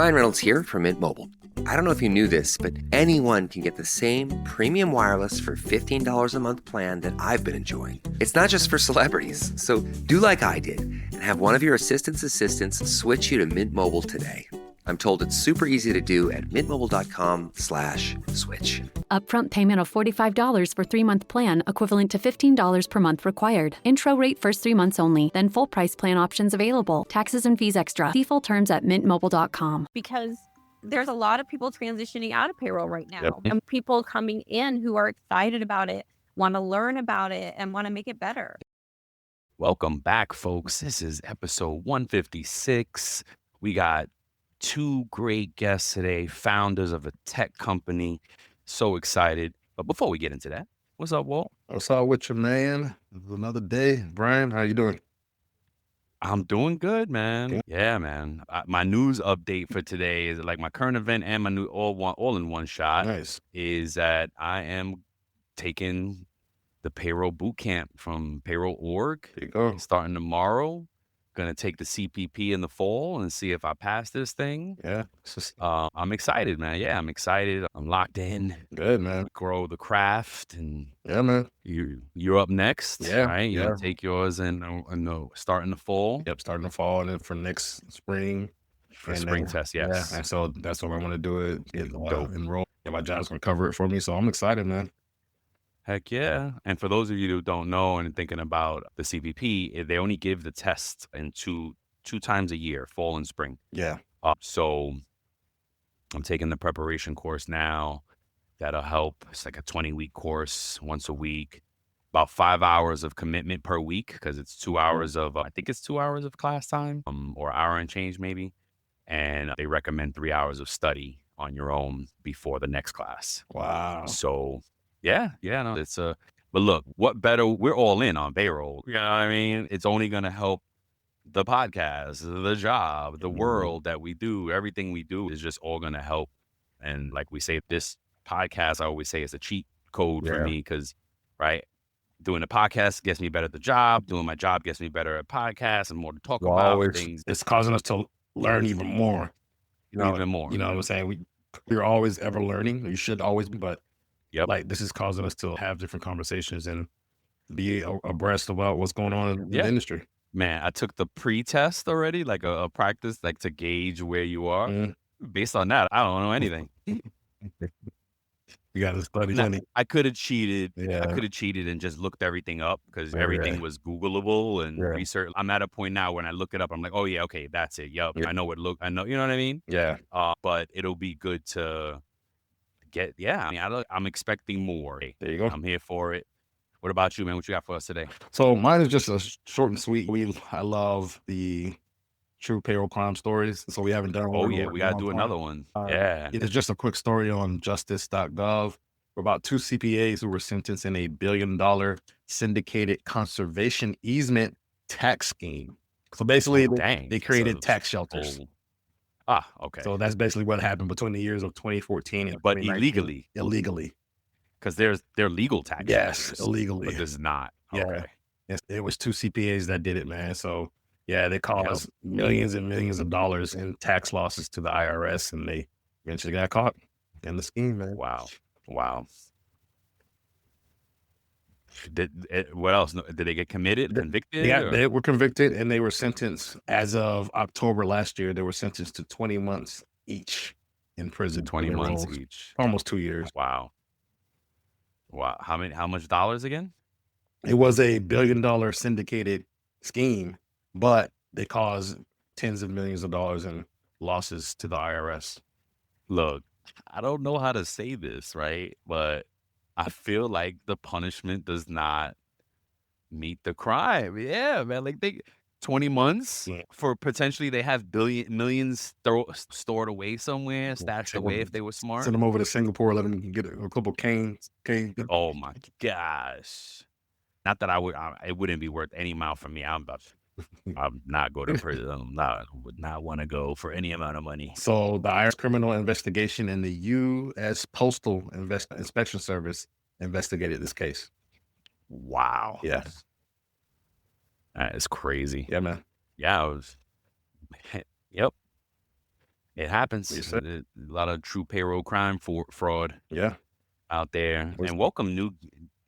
Ryan Reynolds here from Mint Mobile. I don't know if you knew this, but anyone can get the same premium wireless for $15 a month plan that I've been enjoying. It's not just for celebrities. So do like I did and have one of your assistant's assistants switch you to Mint Mobile today. I'm told it's super easy to do at mintmobile.com/switch. Upfront payment of $45 for 3-month plan, equivalent to $15 per month required. Intro rate first 3 months only, then full price plan options available. Taxes and fees extra. See full terms at mintmobile.com. Because there's a lot of people transitioning out of payroll right now. Yep. And people coming in who are excited about it, want to learn about it, and want to make it better. Welcome back, folks. This is episode 156. We got 2 great guests today, founders of a tech company. So excited. But before we get into that, what's up, Walt? What's up with you, man? It's another day. Brian, how you doing? I'm doing good, man. Good. Yeah, man. My news update for today is like my current event and my new all in one shot Nice. is that I am taking the Payroll Bootcamp from Payroll org. There you go. Starting tomorrow. Gonna take the CPP in the fall and see if I pass this thing. Yeah. It's just I'm excited, man. Yeah, I'm excited. I'm locked in. good, man. Grow the craft, and Yeah, man. you're up next. Yeah, right. You're gonna yeah. take yours and start in the fall. Yep, starting to fall and then for next spring. For And spring then- test, Yeah, yes. and so that's what I want to do it. Get Dope. enroll. Yeah, my job's gonna cover it for me, so I'm excited, man. Heck yeah. And for those of you who don't know and thinking about the CPP, they only give the test in two times a year, fall and spring. Yeah. So I'm taking the preparation course now. That'll help. It's like a 20-week course, once a week, about 5 hours of commitment per week, because it's 2 hours of, I think it's 2 hours of class time, or hour and change maybe. And they recommend 3 hours of study on your own before the next class. Wow. So yeah, no, it's but look, what better? We're all in on Payroll. You know what I mean? It's only going to help the podcast, the job, the world that we do. Everything we do is just all going to help. And like we say, this podcast, I always say, it's a cheat code for Yeah. me, because, right, doing a podcast gets me better at the job. Doing my job gets me better at podcasts and more to talk Well, about always, things it's causing us to learn even more. even more. You know what I'm saying? We're always ever learning. You should always be, but Yep. like this is causing us to have different conversations and be abreast about what's going on in Yeah. the industry. Man, I took the pre-test already, like a practice, like to gauge where you are. Mhm. Based on that, I don't know anything. You got to study Now, money. I could have cheated. Yeah. I could have cheated and just looked everything up, because Yeah, everything yeah. was Googleable and Yeah. research. I'm at a point now when I look it up, I'm like, oh yeah, okay, that's it. Yup, Yeah. I know I know, you know what I mean? Yeah. But it'll be good to get. Yeah, I mean, I'm expecting more. There you go. I'm here for it. What about you, man? What you got for us today? So mine is just a short and sweet. I love the true payroll crime stories. So we haven't done one. Oh in yeah, a we gotta long do time. another one. Uh, Yeah. It is just a quick story on justice.gov about 2 CPAs who were sentenced in a $1 billion syndicated conservation easement tax scheme. So basically, Dang. they created So tax shelters. old. Okay. So that's basically what happened between the years of 2014 and But 2019. illegally, Illegally. because they're legal tax Yes, shelters, illegally. but this is not. Yeah. Okay. Yes, it was 2 CPAs that did it, man. So yeah, they caused millions and millions of dollars in tax losses to the IRS, and they eventually got caught in the scheme, man. Wow. What else? Did they get convicted? Yeah, or- they were convicted and they were sentenced as of October last year. They were sentenced to 20 months each in prison. 20 They months rolled each. Almost 2 years. Wow. How much dollars again? It was a $1 billion syndicated scheme, but they caused tens of millions of dollars in losses to the IRS. Look, I don't know how to say this, right? But I feel like the punishment does not meet the crime. Yeah, man. Like 20 months Yeah. for potentially they have millions stored away somewhere, stashed Send away them- if they were smart. Send them over to Singapore, let them get a couple canes. Oh my gosh. Not that it wouldn't be worth any amount for me. I'm not going to prison. Would not want to go for any amount of money. So the IRS criminal investigation and the U.S. Postal Inspection Service investigated this case. Wow. Yeah. That is crazy. Yeah, man. Yeah, I was. Yep. It happens. Yes, sir. A lot of true payroll crime fraud Yeah. out there. Was- And welcome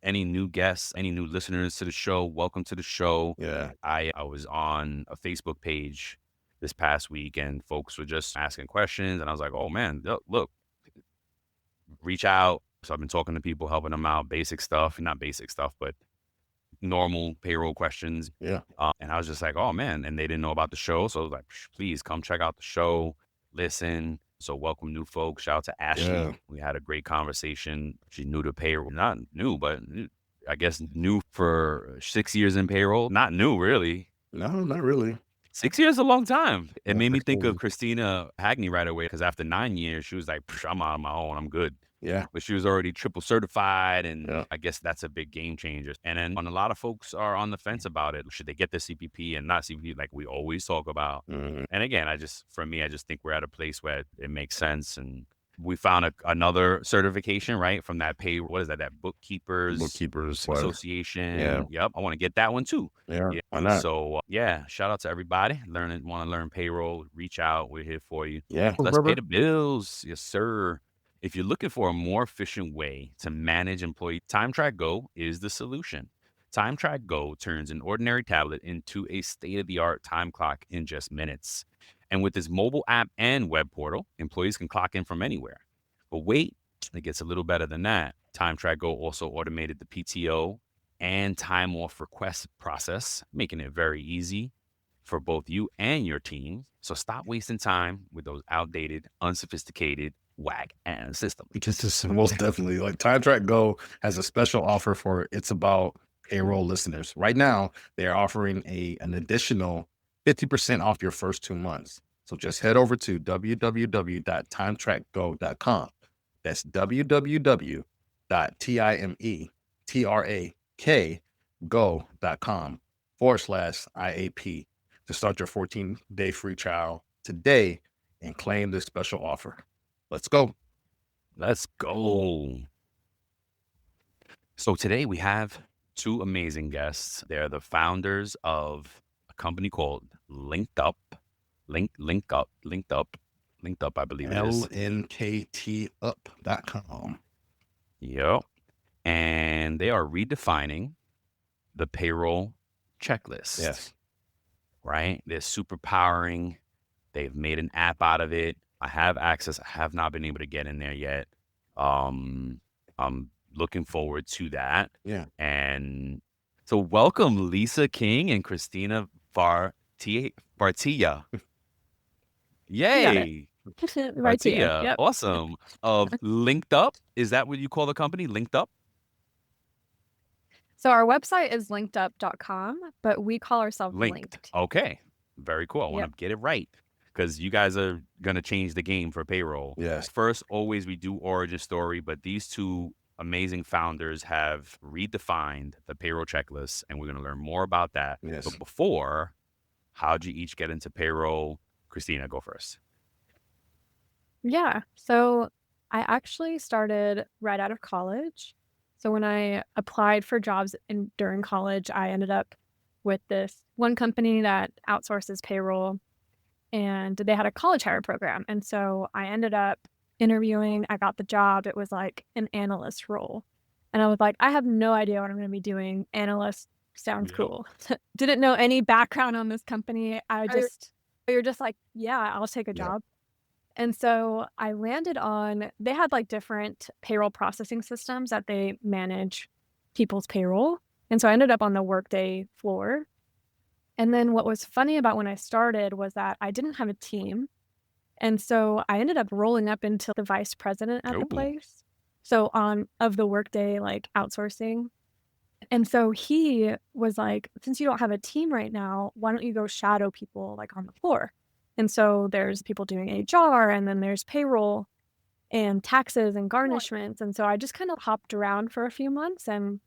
any new guests, any new listeners to the show. Welcome to the show. Yeah. I was on a Facebook page this past week and folks were just asking questions. And I was like, oh man, look, reach out. So I've been talking to people, helping them out, basic stuff, not basic stuff, but normal payroll questions. Yeah. And I was just like, oh man, and they didn't know about the show. So I was like, please come check out the show, listen. So welcome new folks. Shout out to Ashley. Yeah. We had a great conversation. She's new to payroll. Not new, but I guess new for 6 years in payroll. Not new, really. No, not really. 6 years is a long time. It Yeah, made me pretty think of cool. Kristina Hagney right away because after 9 years, she was like, I'm out on my own. I'm good. Yeah. But she was already triple certified, and Yeah. I guess that's a big game changer. And then a lot of folks are on the fence about it. Should they get the CPP and not CPP like we always talk about? Mhm. And again, I just think we're at a place where it makes sense. And we found another certification, right, from that what is that Bookkeepers What? Association. Yeah. Yep. I want to get that one too. Yeah. Why not? So, shout out to everybody. Want to learn payroll, reach out. We're here for you. Yeah. Let's pay the bills. Yes, sir. If you're looking for a more efficient way to manage employee time, TrakGO is the solution. Time TrakGO turns an ordinary tablet into a state-of-the-art time clock in just minutes. And with this mobile app and web portal, employees can clock in from anywhere. But wait, it gets a little better than that. Time TrakGO also automated the PTO and time off request process, making it very easy for both you and your team. So stop wasting time with those outdated, unsophisticated whack and system. This is most definitely like Time TrakGO has a special offer for It's About Payroll listeners. Right now, they're offering an additional 50% off your first 2 months. So just head over to www.timetrakgo.com. That's www.timetrakgo.com/IAP to start your 14-day free trial today and claim this special offer. Let's go. Let's go. So today we have two amazing guests. They're the founders of a company called Linked Up, I believe it is. LNKTup.com. Yep. And they are redefining the payroll checklist. Yes. Right? They're super powering. They've made an app out of it. I have access. I have not been able to get in there yet. I'm looking forward to that. Yeah. And so welcome Lisa King and Kristina Vartija. Yay. Vartija. Yep. Awesome. Of Linked Up. Is that what you call the company? Linked Up? So our website is linkedup.com, but we call ourselves Linked. Okay. Very cool. I want to get it right because you guys are going to change the game for payroll. Yes. First, always we do origin story, but these two amazing founders have redefined the payroll checklist, and we're going to learn more about that. Yes. But before, how'd you each get into payroll? Kristina, go first. Yeah. So I actually started right out of college. So when I applied for jobs during college, I ended up with this one company that outsources payroll, and they had a college hire program. And so I ended up interviewing. I got the job. It was like an analyst role. And I was like, I have no idea what I'm going to be doing. Analyst sounds cool. Didn't know any background on this company. You're just like, yeah, I'll take a job. And so I landed they had like different payroll processing systems that they manage people's payroll. And so I ended up on the Workday floor. And then what was funny about when I started was that I didn't have a team. And so I ended up rolling up into the vice president at the place. So of the Workday like outsourcing. And so he was like, since you don't have a team right now, why don't you go shadow people like on the floor? And so there's people doing HR, and then there's payroll and taxes and garnishments. And so I just kind of hopped around for a few months and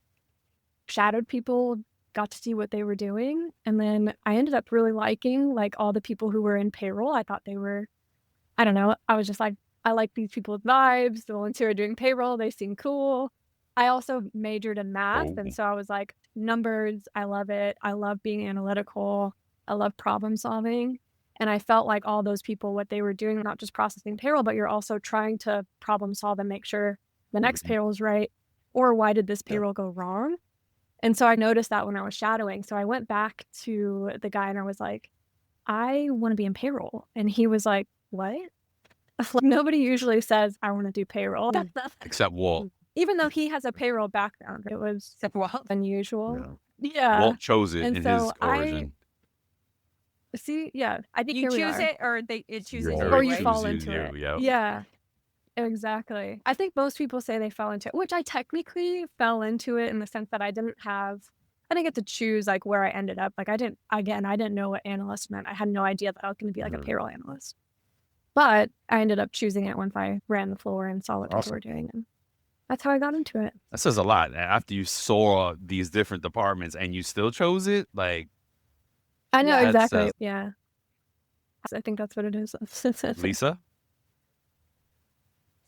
shadowed people, got to see what they were doing. And then I ended up really liking like all the people who were in payroll. I thought they were, I don't know, I was just like, I like these people's vibes. The ones who are doing payroll, they seem cool. I also majored in math. And so I was like, numbers, I love it. I love being analytical. I love problem solving. And I felt like all those people, what they were doing, not just processing payroll, but you're also trying to problem solve and make sure the next payroll is right. Or why did this payroll go wrong? And so I noticed that when I was shadowing. So I went back to the guy and I was like, I want to be in payroll. And he was like, what? Like, nobody usually says, I want to do payroll. Except Walt. Even though he has a payroll background, it was unusual. Yeah. Walt chose it And in so his origin. I think You here we choose are. it or it chooses you, Or you right? fall chooses into you, it. yep. Yeah, exactly. I think most people say they fell into it, which I technically fell into it in the sense that I didn't get to choose like where I ended up. Like I didn't know what analyst meant. I had no idea that I was going to be like a payroll analyst. But I ended up choosing it once I ran the floor and saw what people were doing. And that's how I got into it. That says a lot. After you saw these different departments and you still chose it, like I know that exactly. says- Yeah. I think that's what it is. Lisa?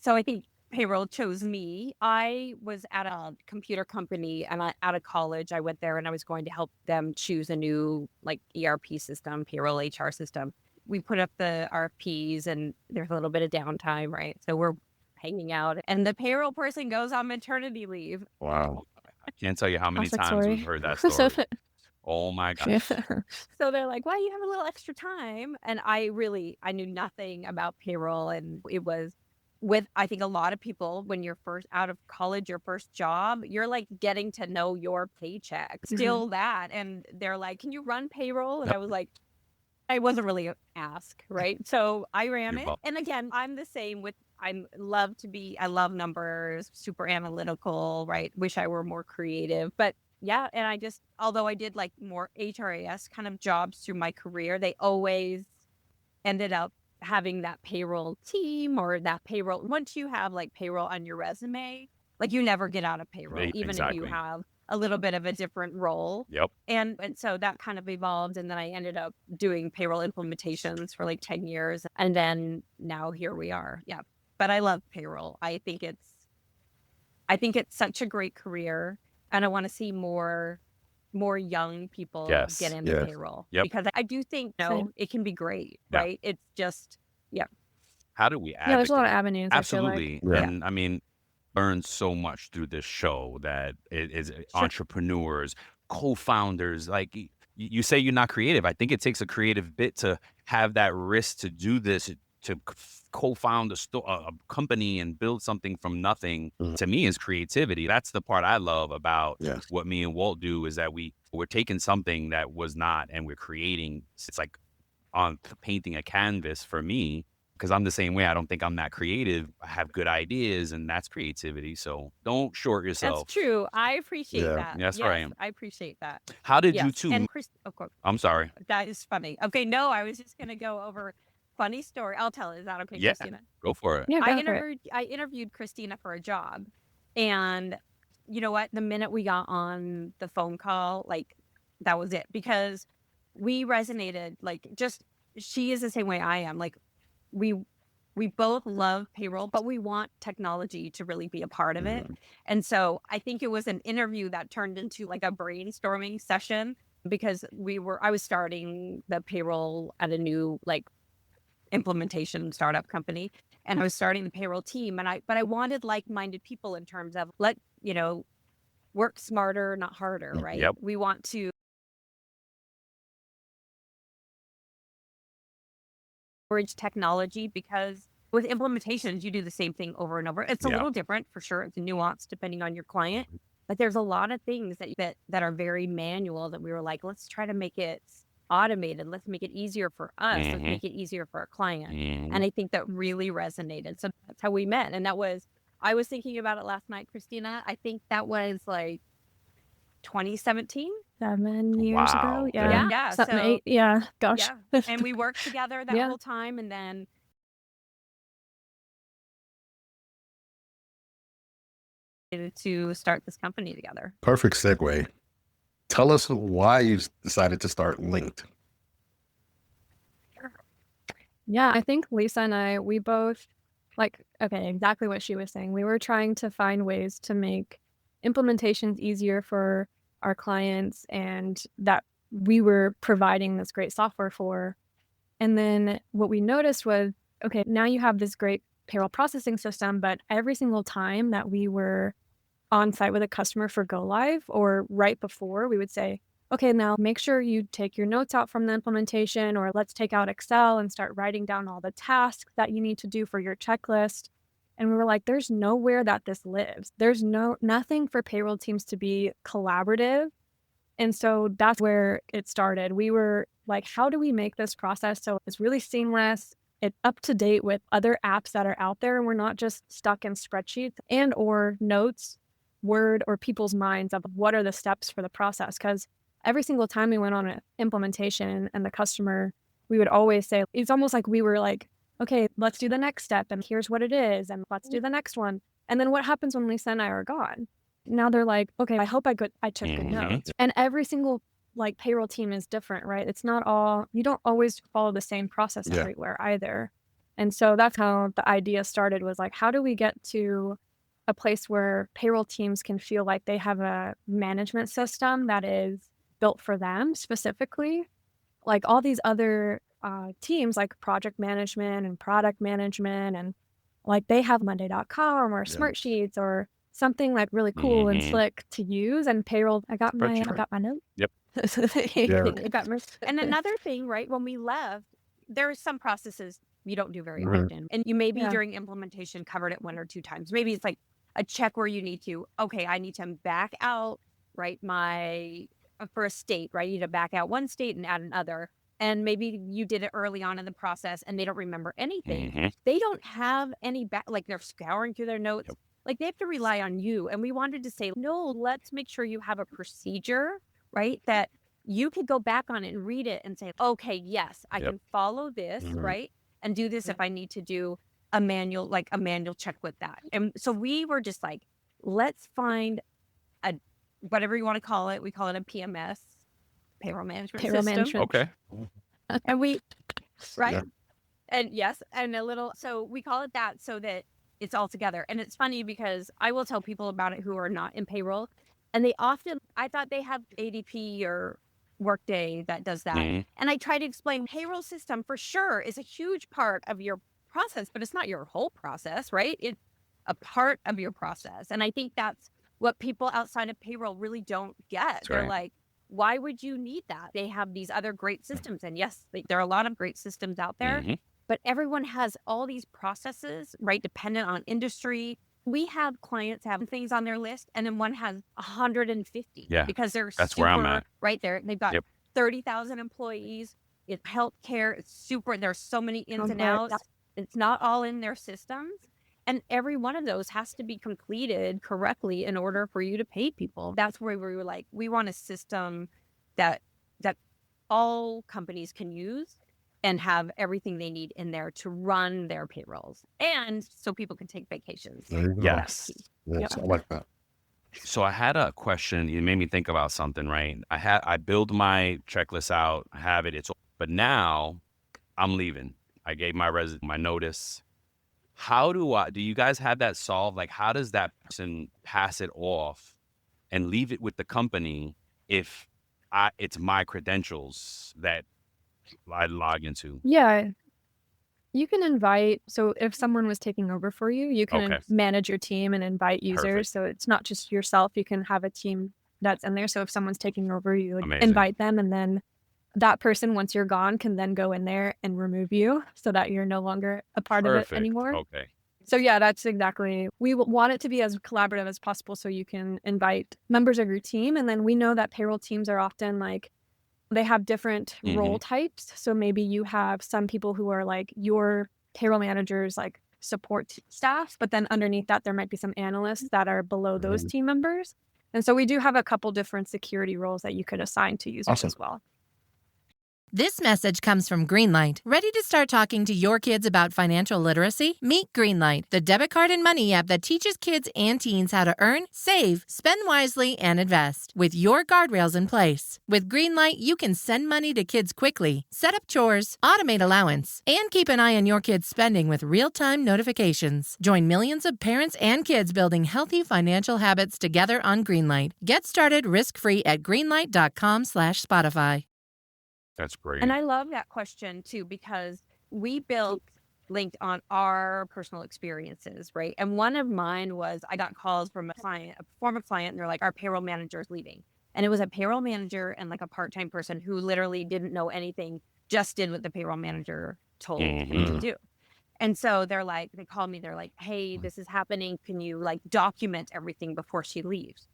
So I think payroll chose me. I was at a computer company and out of college, I went there and I was going to help them choose a new like ERP system, payroll HR system. We put up the RFPs and there's a little bit of downtime, right? So we're hanging out and the payroll person goes on maternity leave. Wow. I can't tell you how many Classic times story. we've heard that story. Oh my gosh. So they're like, well, you have a little extra time. And I knew nothing about payroll. And it was I think a lot of people, when you're first out of college, your first job, you're like getting to know your paycheck, still that. And they're like, can you run payroll? And I was like, I wasn't really asked, right? So I ran You're it. welcome. And again, I'm the same with, I love numbers, super analytical, right? Wish I were more creative. But yeah, and although I did like more HRIS kind of jobs through my career, they always ended up having that payroll team or that payroll. Once you have like payroll on your resume, like you never get out of payroll, even if you Exactly. have a little bit of a different role. Yep. And so that kind of evolved. And then I ended up doing payroll implementations for like 10 years. And then now here we are. Yeah. But I love payroll. I think it's such a great career. And I want to see more young people get into payroll. Yep. Because I do think it can be great, Yeah. right? It's just, How do we advocate? Yeah, there's a lot of avenues. Absolutely. I feel like. And I mean, learned so much through this show that it is entrepreneurs, co-founders, like you say you're not creative. I think it takes a creative bit to have that risk to do this, to co-found a company and build something from nothing. To me is creativity. That's the part I love about what me and Walt do, is that we're taking something that was not and we're creating. It's like on painting a canvas for me, because I'm the same way. I don't think I'm that creative. I have good ideas, and that's creativity. So don't short yourself. that's true. I appreciate that. Yes, I am. I appreciate that. How did you Yes. two? And Chris, of course, I'm sorry. that is funny. Okay, no, I was just going to go over funny story. I'll tell it. Is that okay, Yeah. Kristina? Go for it. Yeah, go for it. I interviewed Kristina for a job, and you know what? The minute we got on the phone call, like that was it, because we resonated. Like, just she is the same way I am. Like, we both love payroll, but we want technology to really be a part of it. And so I think it was an interview that turned into like a brainstorming session, because I was starting the payroll at a new like implementation startup company, and I was starting the payroll team, but I wanted like-minded people in terms of work smarter, not harder, right? Yep. We want to leverage technology, because with implementations, you do the same thing over and over. It's a little different for sure. It's nuanced depending on your client, but there's a lot of things that are very manual that we were like, let's try to make it automated. Let's make it easier for us. Let's make it easier for our client. And I think that really resonated. So that's how we met. And I was thinking about it last night, Kristina. I think that was like 2017. 7 years Wow. ago. Yeah. Yeah. 7, So 8. Yeah. Gosh. yeah. And we worked together that Yeah. whole time, and then to start this company together. Perfect segue. Tell us why you decided to start Linked. Yeah, I think Lisa and I, we both exactly what she was saying. We were trying to find ways to make implementations easier for our clients, and that we were providing this great software for. And then what we noticed was, okay, now you have this great payroll processing system, but every single time that we were on site with a customer for go live or right before, we would say, okay, now make sure you take your notes out from the implementation, or let's take out Excel and start writing down all the tasks that you need to do for your checklist. And we were like, there's nowhere that this lives. There's nothing for payroll teams to be collaborative. And so that's where it started. We were like, how do we make this process so it's really seamless, it's up to date with other apps that are out there, and we're not just stuck in spreadsheets and or notes, Word, or people's minds of what are the steps for the process. Because every single time we went on an implementation and the customer, we would always say, it's almost like we were like, okay, let's do the next step, and here's what it is, and let's do the next one. And then what happens when Lisa and I are gone? Now they're like, okay, I hope I took good notes. And every single like payroll team is different, right? It's not all, you don't always follow the same process everywhere either. And so that's how the idea started, was like, how do we get to a place where payroll teams can feel like they have a management system that is built for them specifically? Like all these other teams like project management and product management, and like they have Monday.com or Smartsheets or something like really cool and slick to use. And payroll, I got my note. Yep. And another thing, right, when we left, there are some processes you don't do very often. And you maybe during implementation covered it 1 or 2 times. Maybe it's like a check where you need to, okay, I need to back out, right, my for a state, right? You need to back out one state and add another. And maybe you did it early on in the process and they don't remember anything. They don't have any like they're scouring through their notes. Like they have to rely on you. And we wanted to say, no, let's make sure you have a procedure, right? That you could go back on it and read it and say, okay, yes, I can follow this, right? And do this if I need to do a manual check with that. And so we were just like, let's find a, whatever you want to call it. We call it a PMS, payroll management system. Okay. And we, right? And yes, and so we call it that so that it's all together. And it's funny because I will tell people about it who are not in payroll, and they often, I thought they have ADP or Workday that does that. And I try to explain payroll system for sure is a huge part of your process, but it's not your whole process, right? It's a part of your process. And I think that's what people outside of payroll really don't get. They're like, why would you need that? They have these other great systems. And yes, there are a lot of great systems out there, but everyone has all these processes, right? Dependent on industry. We have clients have things on their list, and then one has 150 because that's super, where I'm at. Right there. They've got 30,000 employees. It's healthcare. It's super. There's so many ins and outs. It's not all in their systems. And every one of those has to be completed correctly in order for you to pay people. That's where we were like, we want a system that all companies can use and have everything they need in there to run their payrolls, and so people can take vacations. Yes. I like that. So I had a question. You made me think about something, right? I build my checklist out. I have it. But now I'm leaving. I gave my notice. How do you guys have that solved? Like, how does that person pass it off and leave it with the company if it's my credentials that I log into? Yeah. You can invite, so if someone was taking over for you, you can manage your team and invite users. Perfect. So it's not just yourself. You can have a team that's in there. So if someone's taking over, you would invite them, and then that person, once you're gone, can then go in there and remove you so that you're no longer a part of it anymore. Okay. So yeah, that's exactly, we want it to be as collaborative as possible so you can invite members of your team. And then we know that payroll teams are often like, they have different role types. So maybe you have some people who are like your payroll managers, like support staff, but then underneath that, there might be some analysts that are below those team members. And so we do have a couple different security roles that you could assign to users as well. This message comes from Greenlight. Ready to start talking to your kids about financial literacy? Meet Greenlight, the debit card and money app that teaches kids and teens how to earn, save, spend wisely, and invest with your guardrails in place. With Greenlight, you can send money to kids quickly, set up chores, automate allowance, and keep an eye on your kids' spending with real-time notifications. Join millions of parents and kids building healthy financial habits together on Greenlight. Get started risk-free at greenlight.com/Spotify. That's great. And I love that question too, because we built linked on our personal experiences, right? And one of mine was I got calls from a client, a former client, and they're like, our payroll manager is leaving. And it was a payroll manager and like a part-time person who literally didn't know anything, just did what the payroll manager told him to do. And so they're like, they called me, they're like, hey, this is happening. Can you like document everything before she leaves?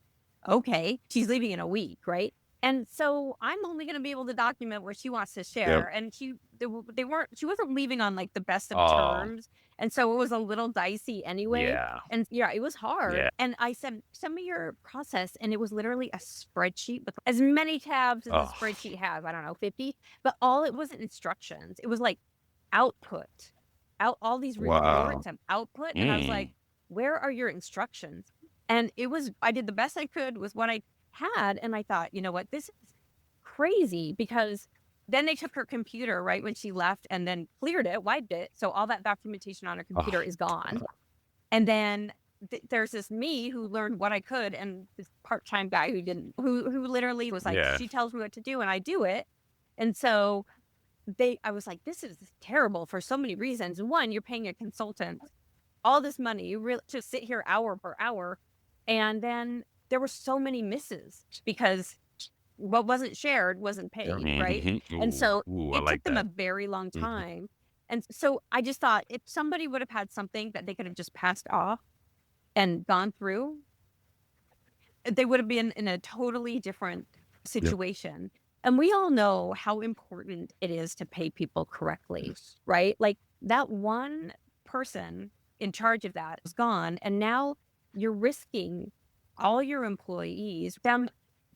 Okay. She's leaving in a week, right? And so I'm only going to be able to document what she wants to share. And she wasn't leaving on like the best of terms. And so it was a little dicey anyway. Yeah. And yeah, it was hard. Yeah. And I said, send me your process. And it was literally a spreadsheet with as many tabs as a spreadsheet has. I don't know, 50. But all it wasn't instructions. It was like output, all these reports of output. And I was like, where are your instructions? And I did the best I could with what I had. And I thought, you know what, this is crazy, because then they took her computer right when she left and then cleared it, wiped it. So all that documentation on her computer is gone. And then there's this me who learned what I could, and this part-time guy who didn't, who literally was like, she tells me what to do and I do it. And so I was like, this is terrible for so many reasons. One, you're paying a consultant all this money, you really just sit here hour per hour. And then there were so many misses because what wasn't shared wasn't paid, right? And so it took them a very long time. And so I just thought if somebody would have had something that they could have just passed off and gone through, they would have been in a totally different situation. And we all know how important it is to pay people correctly, right? Like that one person in charge of that is gone. And now you're risking all your employees, them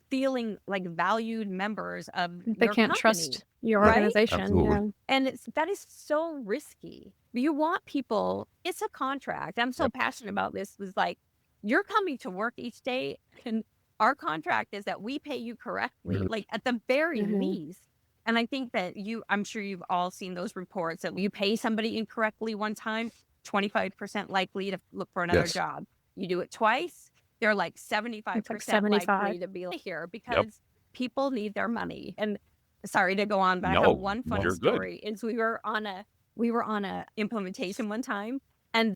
feeling like valued members of They your can't company, trust your right? organization. Absolutely. Yeah. And that is so risky. You want people, it's a contract. I'm so passionate about this. Was like, you're coming to work each day, and our contract is that we pay you correctly, like at the very least. And I think that I'm sure you've all seen those reports that you pay somebody incorrectly one time, 25% likely to look for another job. You do it twice, they're like 75% likely to be here because people need their money. And sorry to go on, but I have one funny story. Is we were on a implementation one time, and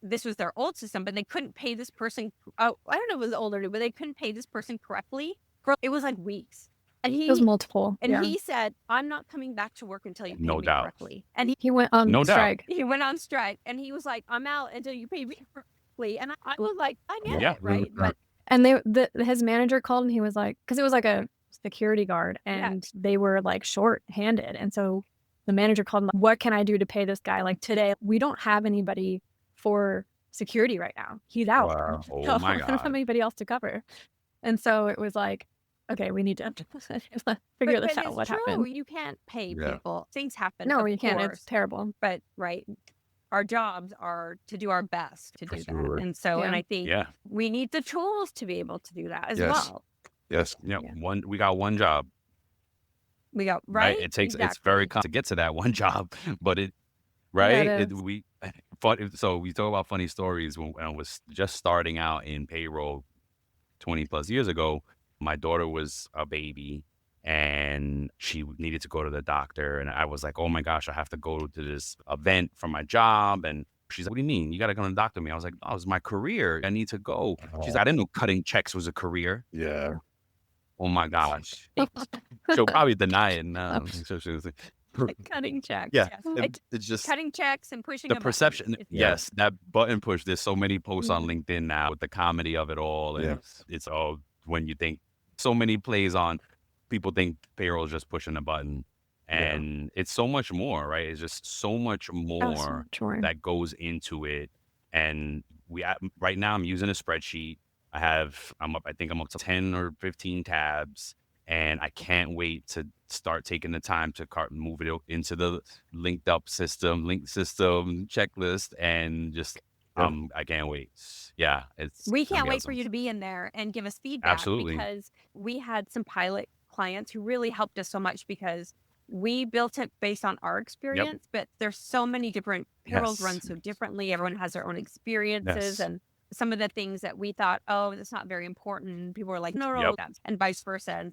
this was their old system, but they couldn't pay this person. Oh, I don't know if it was old or new, but they couldn't pay this person correctly. It was like weeks. And It was multiple. And he said, I'm not coming back to work until you pay me correctly. And He went on strike. he went on strike, and he was like, I'm out until you pay me correctly. And I was like, I get it, right? But And his manager called, and he was like, because it was like a security guard, and they were like short-handed. And so the manager called him, like, what can I do to pay this guy? Like today, we don't have anybody for security right now. He's out. Wow. So Oh my I don't have God. anybody else to cover. And so it was like, okay, we need to figure this out. it's What true. happened? You can't pay people. Things happen. No, of you can't. course. It's terrible. But our jobs are to do our best to do that. And so, and I think we need the tools to be able to do that as well. Yes. We got one job. We got right. It takes it's very to get to that one job, but so we talk about funny stories. When I was just starting out in payroll 20 plus years ago, my daughter was a baby and she needed to go to the doctor. And I was like, oh my gosh, I have to go to this event for my job. And she's like, what do you mean? You got to go to the doctor with me. I was like, oh, it's my career. I need to go. She's like, I didn't know cutting checks was a career. Yeah. Oh my gosh. She'll probably deny it now. So she was like, Cutting checks. Yeah. Yes. It's just Cutting checks and pushing the a button. perception. It's- Yes, that button push. There's so many posts on LinkedIn now with the comedy of it all. And it's all when you think so many plays on, people think payroll is just pushing a button. And it's so much more, right? It's just so much more that goes into it. And right now I'm using a spreadsheet. I think I'm up to 10 or 15 tabs, and I can't wait to start taking the time to move it into the linked system checklist, and just I can't wait. Yeah, we can't wait for you to be in there and give us feedback. Absolutely. Because we had some pilot clients who really helped us so much because we built it based on our experience, but there's so many different payrolls run so differently. Everyone has their own experiences and some of the things that we thought, oh, that's not very important. People were like, no, and vice versa. And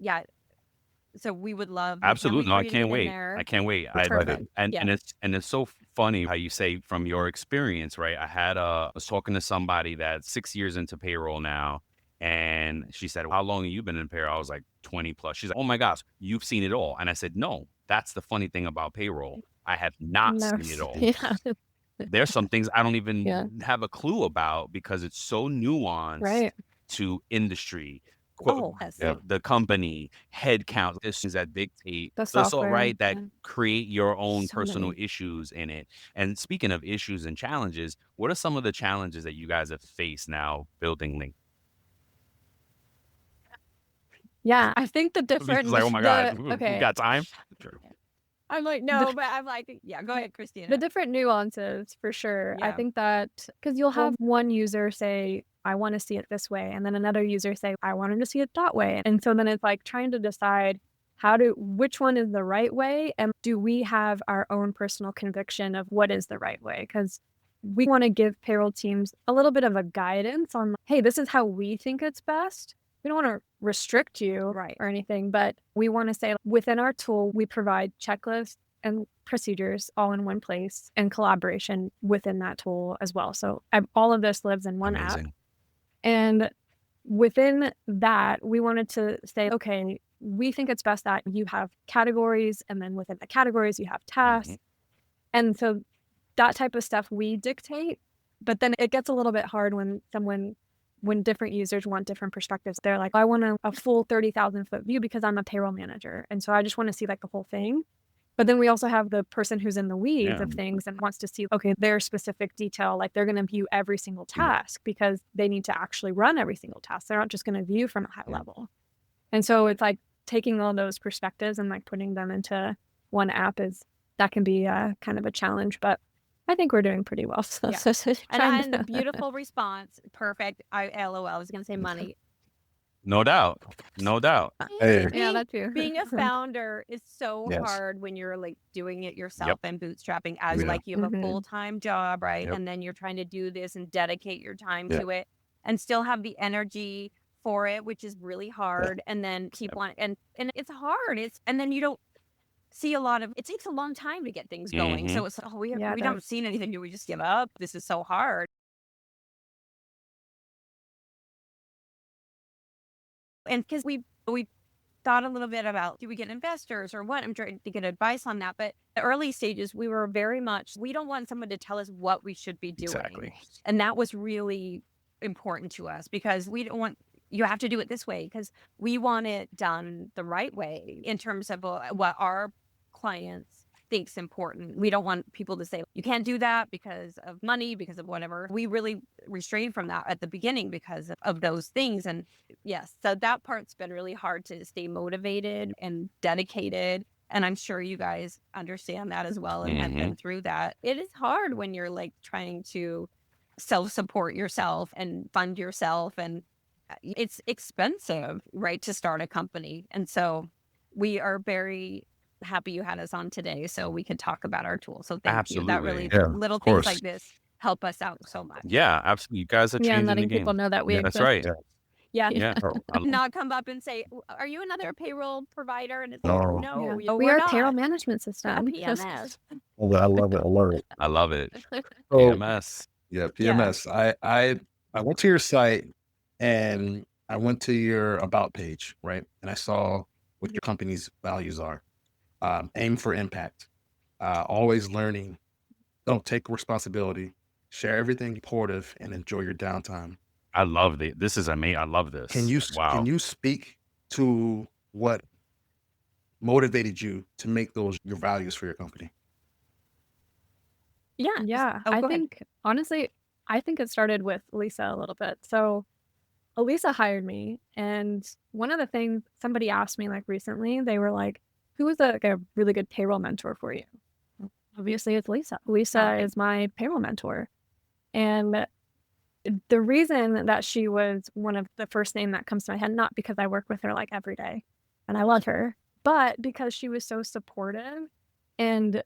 So we would love Absolutely. No, I for you to can't get in wait. there. I can't wait. Perfect. And Yeah. it's so funny how you say from your experience, right? I was talking to somebody that's 6 years into payroll now, and she said, "How long have you been in payroll?" I was like, 20 plus. She's like, "Oh my gosh, you've seen it all." And I said, "No, that's the funny thing about payroll. I have not No. seen it all. Yeah. There's some things I don't even Yeah. have a clue about because it's so nuanced Right. to industry, Oh, yes. the company, headcount, issues that dictate The so software. right that Yeah. create your own So personal many. issues in it. And speaking of issues and challenges, what are some of the challenges that you guys have faced now building Link? Yeah. I think the It's different, like, oh my God, we okay. got time? Sure. I'm like, no, but I'm like, yeah, go ahead, the Kristina. different nuances for sure. I Yeah. think that because you'll have one user say, I want to see it this way, and then another user say, I wanted to see it that way. And so then it's like trying to decide which one is the right way, and do we have our own personal conviction of what is the right way? Because we want to give payroll teams a little bit of a guidance on, hey, this is how we think it's best. We don't want to restrict you Right. or anything, but we want to say within our tool, we provide checklists and procedures all in one place and collaboration within that tool as well. So all of this lives in one app. Amazing. And within that, we wanted to say, okay, we think it's best that you have categories, and then within the categories, you have tasks. And so that type of stuff we dictate, but then it gets a little bit hard when different users want different perspectives. They're like, I want a full 30,000 foot view because I'm a payroll manager. And so I just want to see like the whole thing. But then we also have the person who's in the weeds Yeah. of things and wants to see, okay, their specific detail, like they're going to view every single task because they need to actually run every single task. They're not just going to view from a high level. And so it's like taking all those perspectives and like putting them into one app that can be kind of a challenge, but I think we're doing pretty well. So, Yeah. trying And the beautiful response, perfect. LOL, I was going to say money. No doubt. No doubt. Hey. Yeah, that too. Being a founder is so Yes. hard when you're like doing it yourself Yep. and bootstrapping as Yeah. like you have a Mhm. full-time job, right? Yep. And then you're trying to do this and dedicate your time Yeah. to it and still have the energy for it, which is really hard. And then keep on and it's hard. And then you don't see it takes a long time to get things going. Mhm. So it's we Yeah, it haven't seen anything. Do we just give up? This is so hard. And because we thought a little bit about, do we get investors or what? I'm trying to get advice on that. But the early stages, we were very much, we don't want someone to tell us what we should be doing. Exactly. And that was really important to us because we don't want, you have to do it this way because we want it done the right way in terms of what our clients think's important. We don't want people to say, you can't do that because of money, because of whatever. We really restrain from that at the beginning because of those things. And yes, so that part's been really hard to stay motivated and dedicated. And I'm sure you guys understand that as well and have been through that. It is hard when you're like trying to self-support yourself and fund yourself. And it's expensive, right, to start a company. And so we are very happy you had us on today so we could talk about our tool. So thank you. That really, Yeah, little of things course. like this help us out so much. Yeah, absolutely. You guys are Yeah, changing and the letting game. people know that we That's exist. right. Yeah. Yeah. Not come up and say, are you another payroll provider? And it's No. like, no, Yeah. we We are not. a payroll management We're system. a PMS. Oh, I love it. I love it. I love it. So, PMS. yeah, PMS. I went to your site and I went to your about page, right? And I saw what your company's values are. Aim for impact. Always learning. Don't take responsibility. Share everything supportive and enjoy your downtime. I love this is amazing. I love this. Can you speak to what motivated you to make those your values for your company? Yeah. Yeah, Oh, I go ahead. think honestly, I think it started with Lisa a little bit. So Elisa hired me, and one of the things somebody asked me like recently, they were like, who is a really good payroll mentor for you? Obviously, it's Lisa. Lisa Right. is my payroll mentor. And the reason that she was one of the first name that comes to my head, not because I work with her like every day and I love her, but because she was so supportive and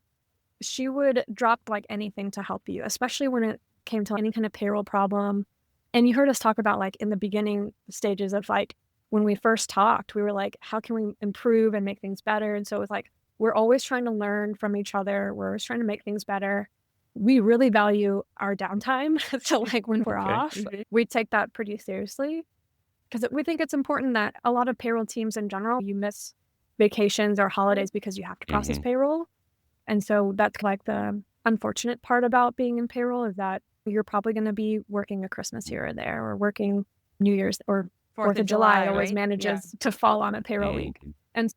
she would drop like anything to help you, especially when it came to any kind of payroll problem. And you heard us talk about like in the beginning stages of like when we first talked, we were like, how can we improve and make things better? And so it was like, we're always trying to learn from each other. We're always trying to make things better. We really value our downtime. So like when we're off, we take that pretty seriously because we think it's important that a lot of payroll teams in general, you miss vacations or holidays because you have to process payroll. And so that's like the unfortunate part about being in payroll is that you're probably going to be working a Christmas here or there or working New Year's or 4th of July always manages to fall on a payroll week. And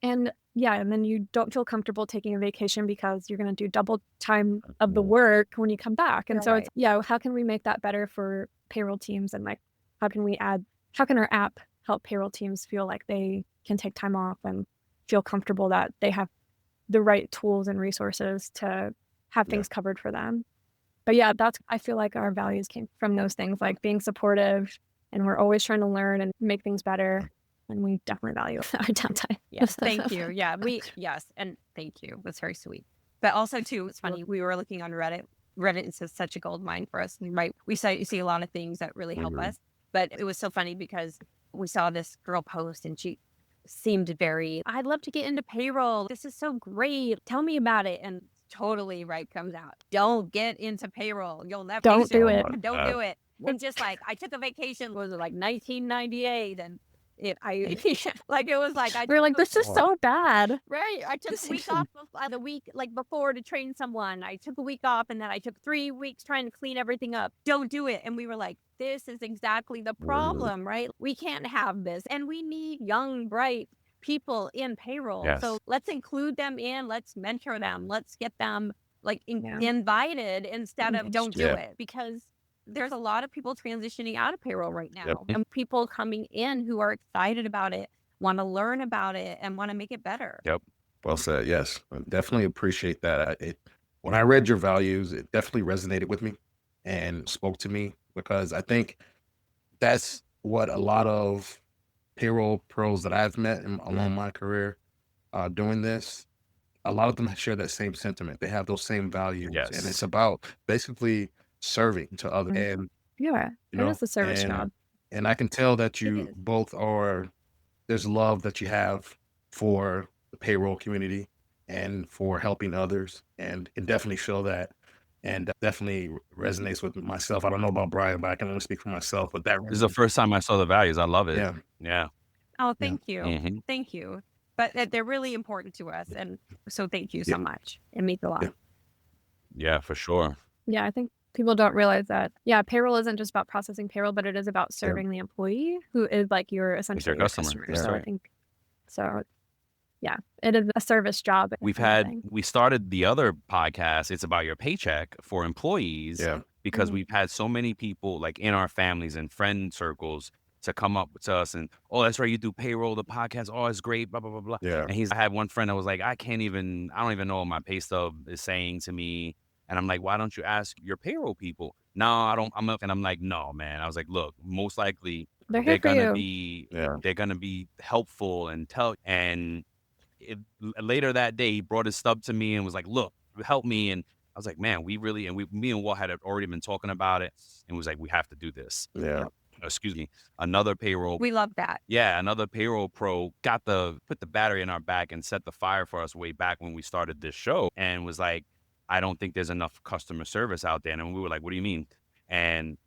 then you don't feel comfortable taking a vacation because you're going to do double time of the work when you come back. And so it's, how can we make that better for payroll teams? And like, how can our app help payroll teams feel like they can take time off and feel comfortable that they have the right tools and resources to have things covered for them? But I feel like our values came from those things, like being supportive, and we're always trying to learn and make things better. And we definitely value our downtime. Yes, thank you. Yeah, and thank you. That's very sweet. But also too, it's funny. We were looking on Reddit. Reddit is such a gold mine for us, right? We see a lot of things that really help us. But it was so funny because we saw this girl post, and she seemed very, I'd love to get into payroll. This is so great. Tell me about it. And totally comes out. Don't get into payroll. You'll never Don't do it. Don't do it. And just like I took a vacation, was it like 1998, and it was like we're like, this is so bad. Right. I took a week off the week before to train someone. I took a week off, and then I took 3 weeks trying to clean everything up. Don't do it. And we were like, this is exactly the problem, right? We can't have this. And we need young, bright people in payroll. Yes. So let's include them in, let's mentor them. Let's get them invited instead of don't do it, because there's a lot of people transitioning out of payroll right now, and people coming in who are excited about it, want to learn about it, and want to make it better. Yep. Well said. Yes, I definitely appreciate that. When I read your values, it definitely resonated with me and spoke to me, because I think that's what a lot of payroll pros that I've met along my career doing this, a lot of them share that same sentiment. They have those same values. Yes. And it's about basically serving to others. And it is a service job. And I can tell that you both there's love that you have for the payroll community and for helping others. And it definitely feel that. And definitely resonates with myself. I don't know about Brian, but I can only speak for myself. But This is the first time I saw the values. I love it. Yeah. Oh, thank you. Thank you. But they're really important to us. And so thank you so much. It means a lot. Yeah, for sure. Yeah, I think people don't realize that. Yeah, payroll isn't just about processing payroll, but it is about serving the employee, who is like essentially your customer. Yeah. So I think, it is a service job. We started the other podcast, It's About Your Paycheck, for employees, because we've had so many people like in our families and friend circles to come up to us and, oh, that's right, you do payroll, the podcast, oh, it's great, blah, blah, blah, blah. Yeah. And I had one friend that was like, I don't even know what my pay stub is saying to me. And I'm like, why don't you ask your payroll people? No, I don't. I'm like, no, man. I was like, look, most likely they're gonna be helpful and later that day, he brought his stub to me and was like, look, help me. And I was like, man, me and Walt had already been talking about it, and was like, we have to do this. Yeah. Excuse me. Another payroll. We love that. Yeah. Another payroll pro put the battery in our back and set the fire for us way back when we started this show, and was like, I don't think there's enough customer service out there. And we were like, what do you mean? And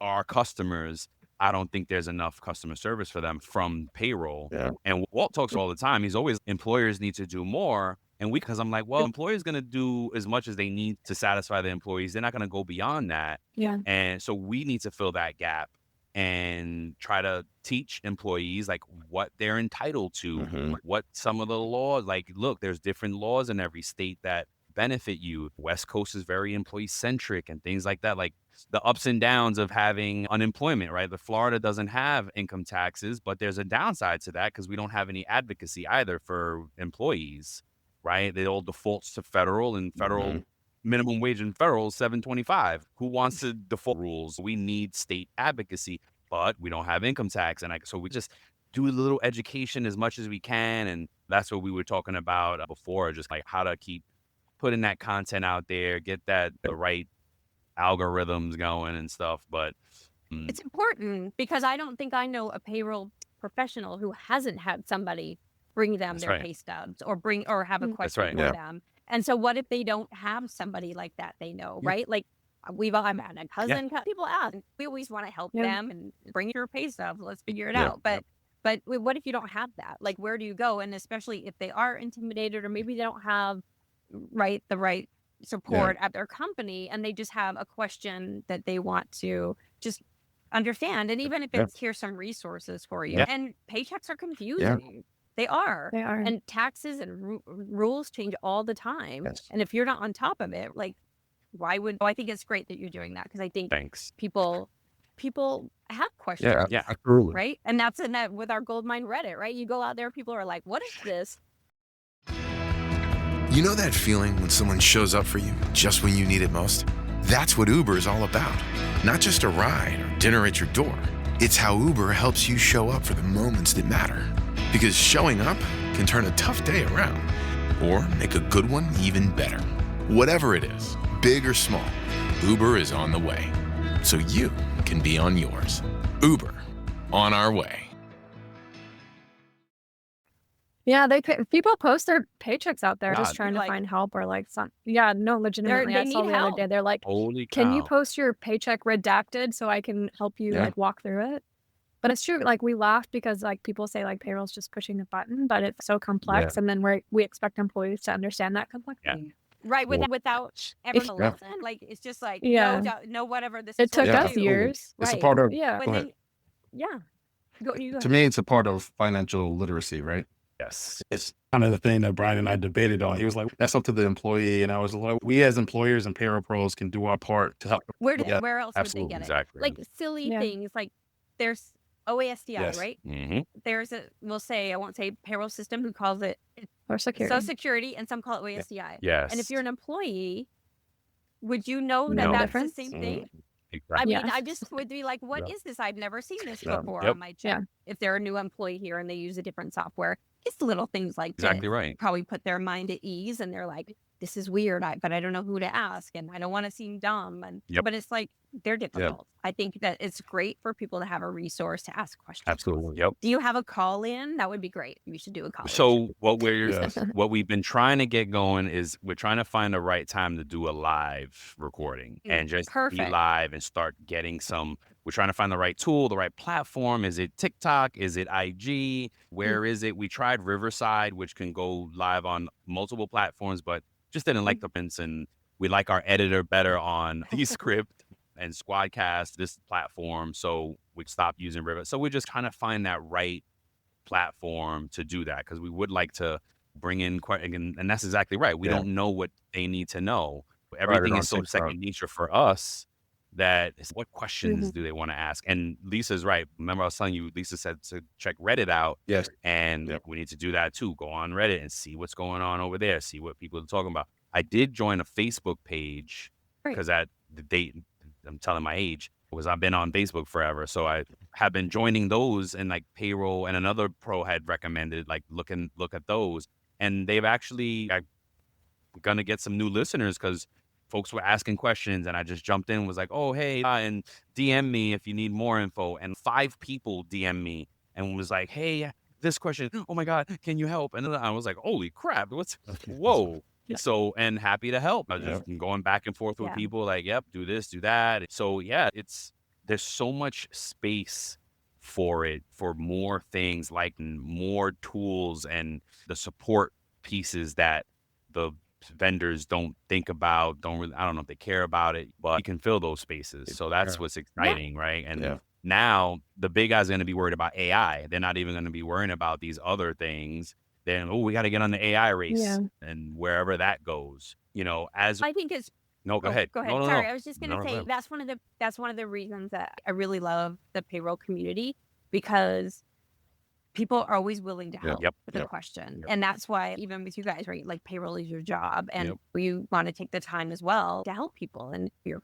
our customers, I don't think there's enough customer service for them from payroll. Yeah. And Walt talks all the time. He's always, employers need to do more. And because I'm like, well, employers going to do as much as they need to satisfy the employees. They're not going to go beyond that. Yeah. And so we need to fill that gap and try to teach employees like what they're entitled to, what some of the laws, like, look, there's different laws in every state that benefit you. West Coast is very employee centric and things like that, like the ups and downs of having unemployment, right? The Florida doesn't have income taxes, but there's a downside to that because we don't have any advocacy either for employees, right? They all defaults to federal, and federal minimum wage in federal is $7.25. Who wants to default rules? We need state advocacy, but we don't have income tax. And so we just do a little education as much as we can. And that's what we were talking about before, just like how to keep putting that content out there, get the right algorithms going and stuff. But it's important because I don't think I know a payroll professional who hasn't had somebody bring them That's their right. pay stubs or have a Mm. question right. for Yeah. them. And so what if they don't have somebody like that they know, Yeah. right? Like I've had a cousin, people ask, we always want to help Yeah. them and bring your pay stubs. Let's figure it Yeah. out. But what if you don't have that? Like, where do you go? And especially if they are intimidated or maybe they don't have the right support at their company and they just have a question that they want to just understand. And even if Yeah. it's here's some resources for you. Yeah. And paychecks are confusing. They are. They are. And taxes and rules change all the time. Yes. And if you're not on top of it, like, I think it's great that you're doing that because I think Thanks. people have questions. Yeah, Yeah. absolutely. Right. And that's in that with our goldmine Reddit, right? You go out there, people are like, what is this? You know that feeling when someone shows up for you just when you need it most? That's what Uber is all about. Not just a ride or dinner at your door. It's how Uber helps you show up for the moments that matter. Because showing up can turn a tough day around or make a good one even better. Whatever it is, big or small, Uber is on the way. So you can be on yours. Uber, on our way. Yeah, people post their paychecks out there just God. trying to Like- find help or like some. Yeah, no, legitimately. they I saw need the other help. day. They're like, Holy can you cow. post your paycheck redacted so I can help you Yeah. like walk through it? But it's true. Like we laugh because like people say like payroll's just pushing a button, but it's so complex, and then we expect employees to understand that complexity. Right. Well, Without ever if- a Yeah. lesson. Like, it's just like, Yeah. no, whatever this It is. took what Yeah, you us do. absolutely. years. It's a Right. part of, Yeah. But go then, ahead. yeah. You go To me, it's a part of financial literacy, right? Yes. It's kind of the thing that Brian and I debated on. He was like, that's up to the employee. And I was like, we as employers and payroll pros can do our part to help. Where Yeah, else would absolutely. they get it? Exactly. Like silly Yeah. things. Like there's OASDI, Yes. right? Mm-hmm. There's I won't say payroll system who calls it Or security. Social Security, and some call it OASDI. Yes. And if you're an employee, would you know No that that's difference? the same thing? I Exactly. mean, Yeah. I just would be like, what Yeah. is this? I've never seen this Yeah. before Yep. on my check. If they're a new employee here and they use a different software, it's little things like Exactly this right. probably put their mind at ease and they're like, this is weird, but I don't know who to ask and I don't want to seem dumb. Yep. But it's like, they're difficult. I think that it's great for people to have a resource to ask questions. Absolutely. Yep. Do you have a call in? That would be great. We should do a call in. So Yes. what we've been trying to get going is we're trying to find the right time to do a live recording and just be Perfect. live and start getting we're trying to find the right tool, the right platform. Is it TikTok? Is it IG? Where is it? We tried Riverside, which can go live on multiple platforms, but just didn't like the prints, and we like our editor better on Descript and Squadcast, this platform. So we stopped using River. So we're just trying to find that right platform to do that because we would like to bring in and that's exactly right. We Yeah. don't know what they need to know. it Everything on is so TikTok. second nature for us that what questions do they want to ask? And Lisa's right. Remember I was telling you, Lisa said to check Reddit out. Yes. And Yep. we need to do that too. Go on Reddit and see what's going on over there. See what people are talking about. I did join a Facebook page Great. because at the date, I'm telling my age, was I've been on Facebook forever. So I have been joining those, and like Payroll and another pro had recommended like look at those. And they've actually, I'm gonna get some new listeners because folks were asking questions, and I just jumped in and was like, oh, hey, and DM me if you need more info. And 5 people DM me and was like, hey, this question, oh my God, can you help? And then I was like, holy crap, whoa. So, and happy to help. I was just going back and forth with Yeah. people like, yep, do this, do that. So yeah, there's so much space for it, for more things, like more tools and the support pieces that the vendors don't think about, I don't know if they care about it, but you can fill those spaces. So that's what's exciting, right? And now the big guys are going to be worried about AI. They're not even going to be worrying about these other things. Then, we got to get on the AI race and wherever that goes, as I think it's no, go ahead. Go ahead. No, Sorry, no. I was just gonna No, say no. that's one of the reasons that I really love the payroll community because people are always willing to help Yep. with a question. And that's why even with you guys, right? Like payroll is your job and Yep. you want to take the time as well to help people and your,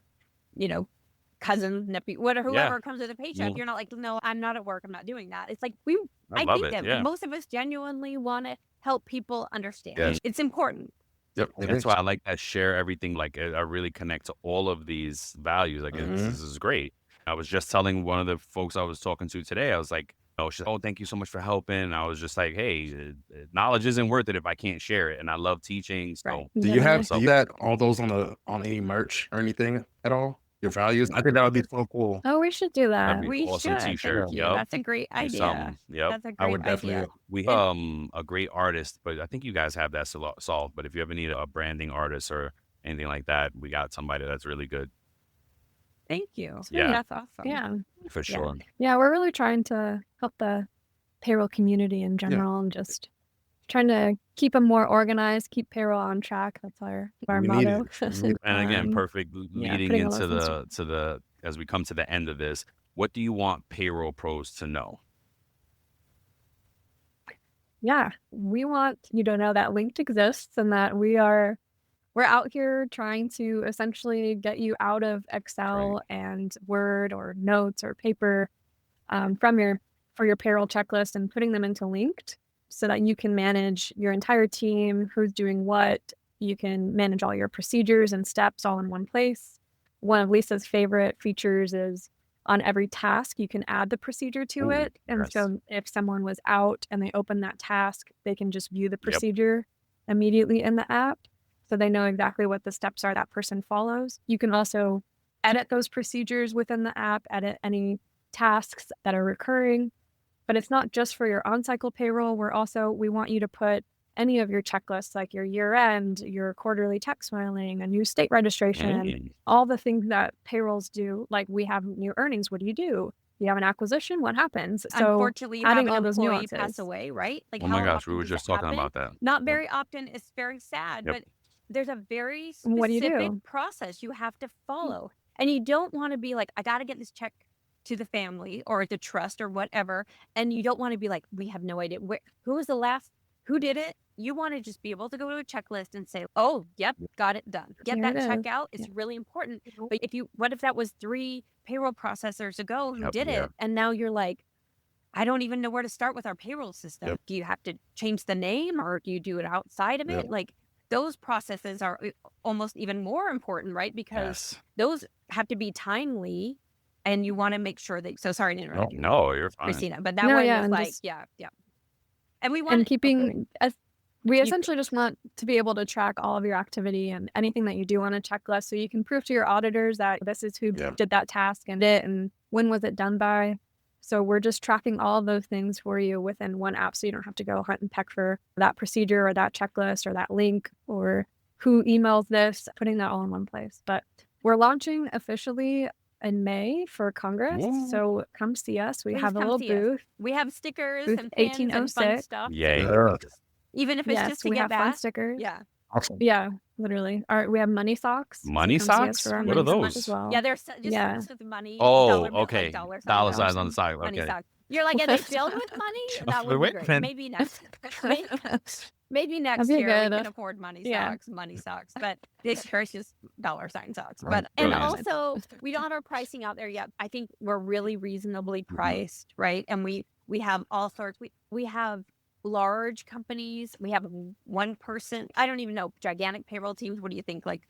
cousin, nephew, whoever comes with a paycheck. Mhm. You're not like, no, I'm not at work. I'm not doing that. It's like I I love think it. that Yeah. most of us genuinely want to help people understand. Yes. It's important. Yep. That's why I like that share everything. Like I really connect to all of these values. Like this is great. I was just telling one of the folks I was talking to today, I was like, She's like, oh, thank you so much for helping. And I was just like, hey, knowledge isn't worth it if I can't share it. And I love teaching. So Right. Do you have Definitely. all those on any merch or anything at all? Your values? I think that would be so cool. Oh, we should do that'd that. be We awesome should. Thank t-shirt. you. Yep. That's a great Do idea. something. Yep. That's a I great would definitely. idea. We have a great artist, but I think you guys have that solved. But if you ever need a branding artist or anything like that, we got somebody that's really good. Thank you. Yeah. That's awesome. Yeah. For sure. Yeah, we're really trying to help the payroll community in general and just trying to keep them more organized, keep payroll on track. That's our We need motto. it. And again, Um, perfect leading putting a into lot of the as we come to the end of this. What do you want payroll pros to know? Yeah, we want you to know that Linked exists and that we're out here trying to essentially get you out of Excel and Word or notes or paper for your payroll checklist and putting them into Linked so that you can manage your entire team, who's doing what. You can manage all your procedures and steps all in one place. One of Lisa's favorite features is on every task, you can add the procedure to it. And yes. so if someone was out and they open that task, they can just view the Yep. procedure immediately in the app. So they know exactly what the steps are that person follows. You can also edit those procedures within the app, edit any tasks that are recurring. But it's not just for your on-cycle payroll. We want you to put any of your checklists, like your year-end, your quarterly tax filing, a new state registration, all the things that payrolls do. Like we have new earnings. What do? You have an acquisition. What happens? So Unfortunately, you have adding an all those employee pass nuances. away, right? Like Oh my how gosh, we often were does just that talking happen? about that. Not Yep. very often. It's very sad, Yep. but there's a very What do you specific do? process you have to follow. And you don't want to be like, I got to get this check to the family or the trust or whatever. And you don't want to be like, we have no idea who did it. You want to just be able to go to a checklist and say, oh, yep, got it done. Get Here that it check is. out. It's really important. But what if that was 3 payroll processors ago who Yep. did Yeah. it? And now you're like, I don't even know where to start with our payroll system. Yep. Do you have to change the name or do you do it outside of it? Yep. Like those processes are almost even more important, right? Because Yes. those have to be timely and you want to make sure that, so sorry to interrupt you, No, you're fine. Christina, but that No, one yeah, is and like, just- yeah. And we want And oh, go ahead. keeping we You- essentially just want to be able to track all of your activity and anything that you do on a checklist so you can prove to your auditors that this is who Yeah. did that task and when was it done by. So we're just tracking all of those things for you within one app so you don't have to go hunt and peck for that procedure or that checklist or that link or who emails this, putting that all in one place. But we're launching officially in May for Congress. Ooh. So come see us. We Please have a come little see us. booth. We have stickers Booth and pins and fun 1806. stuff. Yay. Yeah. Even if it's Yes, just to we get have fun back. stickers. Yeah. Awesome. Yeah, literally. We have money socks. so Money come see us socks? for our What are money socks those? as well. Yeah, they're just Yeah. with money. Oh, dollar bill, okay. like dollar Dollar sign, signs on the side. money Okay. socks. You're like, are they filled with money? That would Wait, be great. man. Maybe next. Maybe next be year we good. can afford money Yeah. socks. But this year it's just dollar sign socks. Right. But and Brilliant. also we don't have our pricing out there yet. I think we're really reasonably priced, right? And we have all sorts. We have large companies. We have one person. I don't even know, gigantic payroll teams. What do you think? Like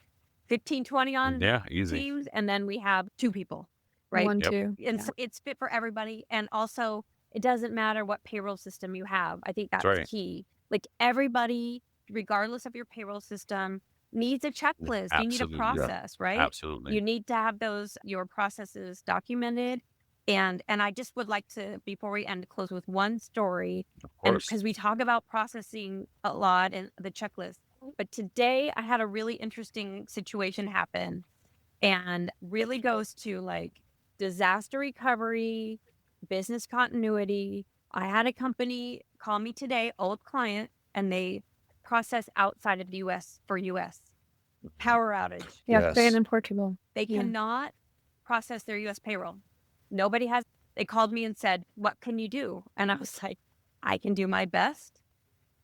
15, 20 on Yeah, easy. teams, and then we have 2 people, right? 1, Yep. 2. And Yeah. so it's fit for everybody. And also, it doesn't matter what payroll system you have. I think that's right. key. Like everybody, regardless of your payroll system, needs a checklist. You need a Absolutely. Yeah. process, right? Absolutely. You need to have your processes documented. And I just would like to, before we end, close with one story. Of And course. because we talk about processing a lot and the checklist. But today I had a really interesting situation happen and really goes to like disaster recovery, business continuity. I had a company call me today, old client, and they process outside of the US for US power outage. Yeah, Yes. Spain and Portugal. They Yeah. cannot process their US payroll. Nobody has. They called me and said, what can you do? And I was like, I can do my best,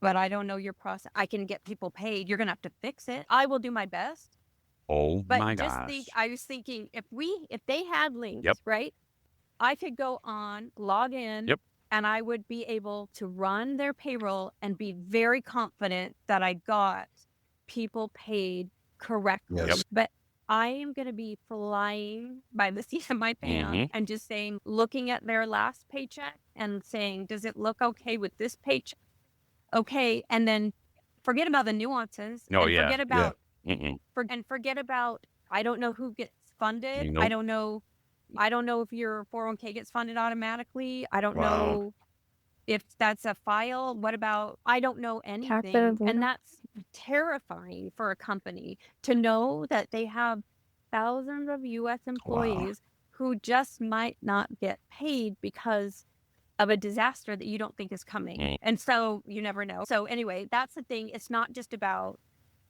but I don't know your process. I can get people paid. You're going to have to fix it. I will do my best. Oh But my just gosh. I was thinking if they had links, Yep. right? I could go on, log in, Yep. and I would be able to run their payroll and be very confident that I got people paid correctly. Yes. But I am going to be flying by the seat of my pants and just saying, looking at their last paycheck and saying, does it look okay with this paycheck? Okay. And then forget about the nuances Oh, and yeah. forget about, Mm-mm. forget about, I don't know who gets funded. Nope. I don't know if your 401k gets funded automatically. I don't Wow. know if that's a file. What about, I don't know anything. benefits. And that's terrifying for a company to know that they have thousands of US employees who just might not get paid because of a disaster that you don't think is coming. And so you never know. So anyway, that's the thing. It's not just about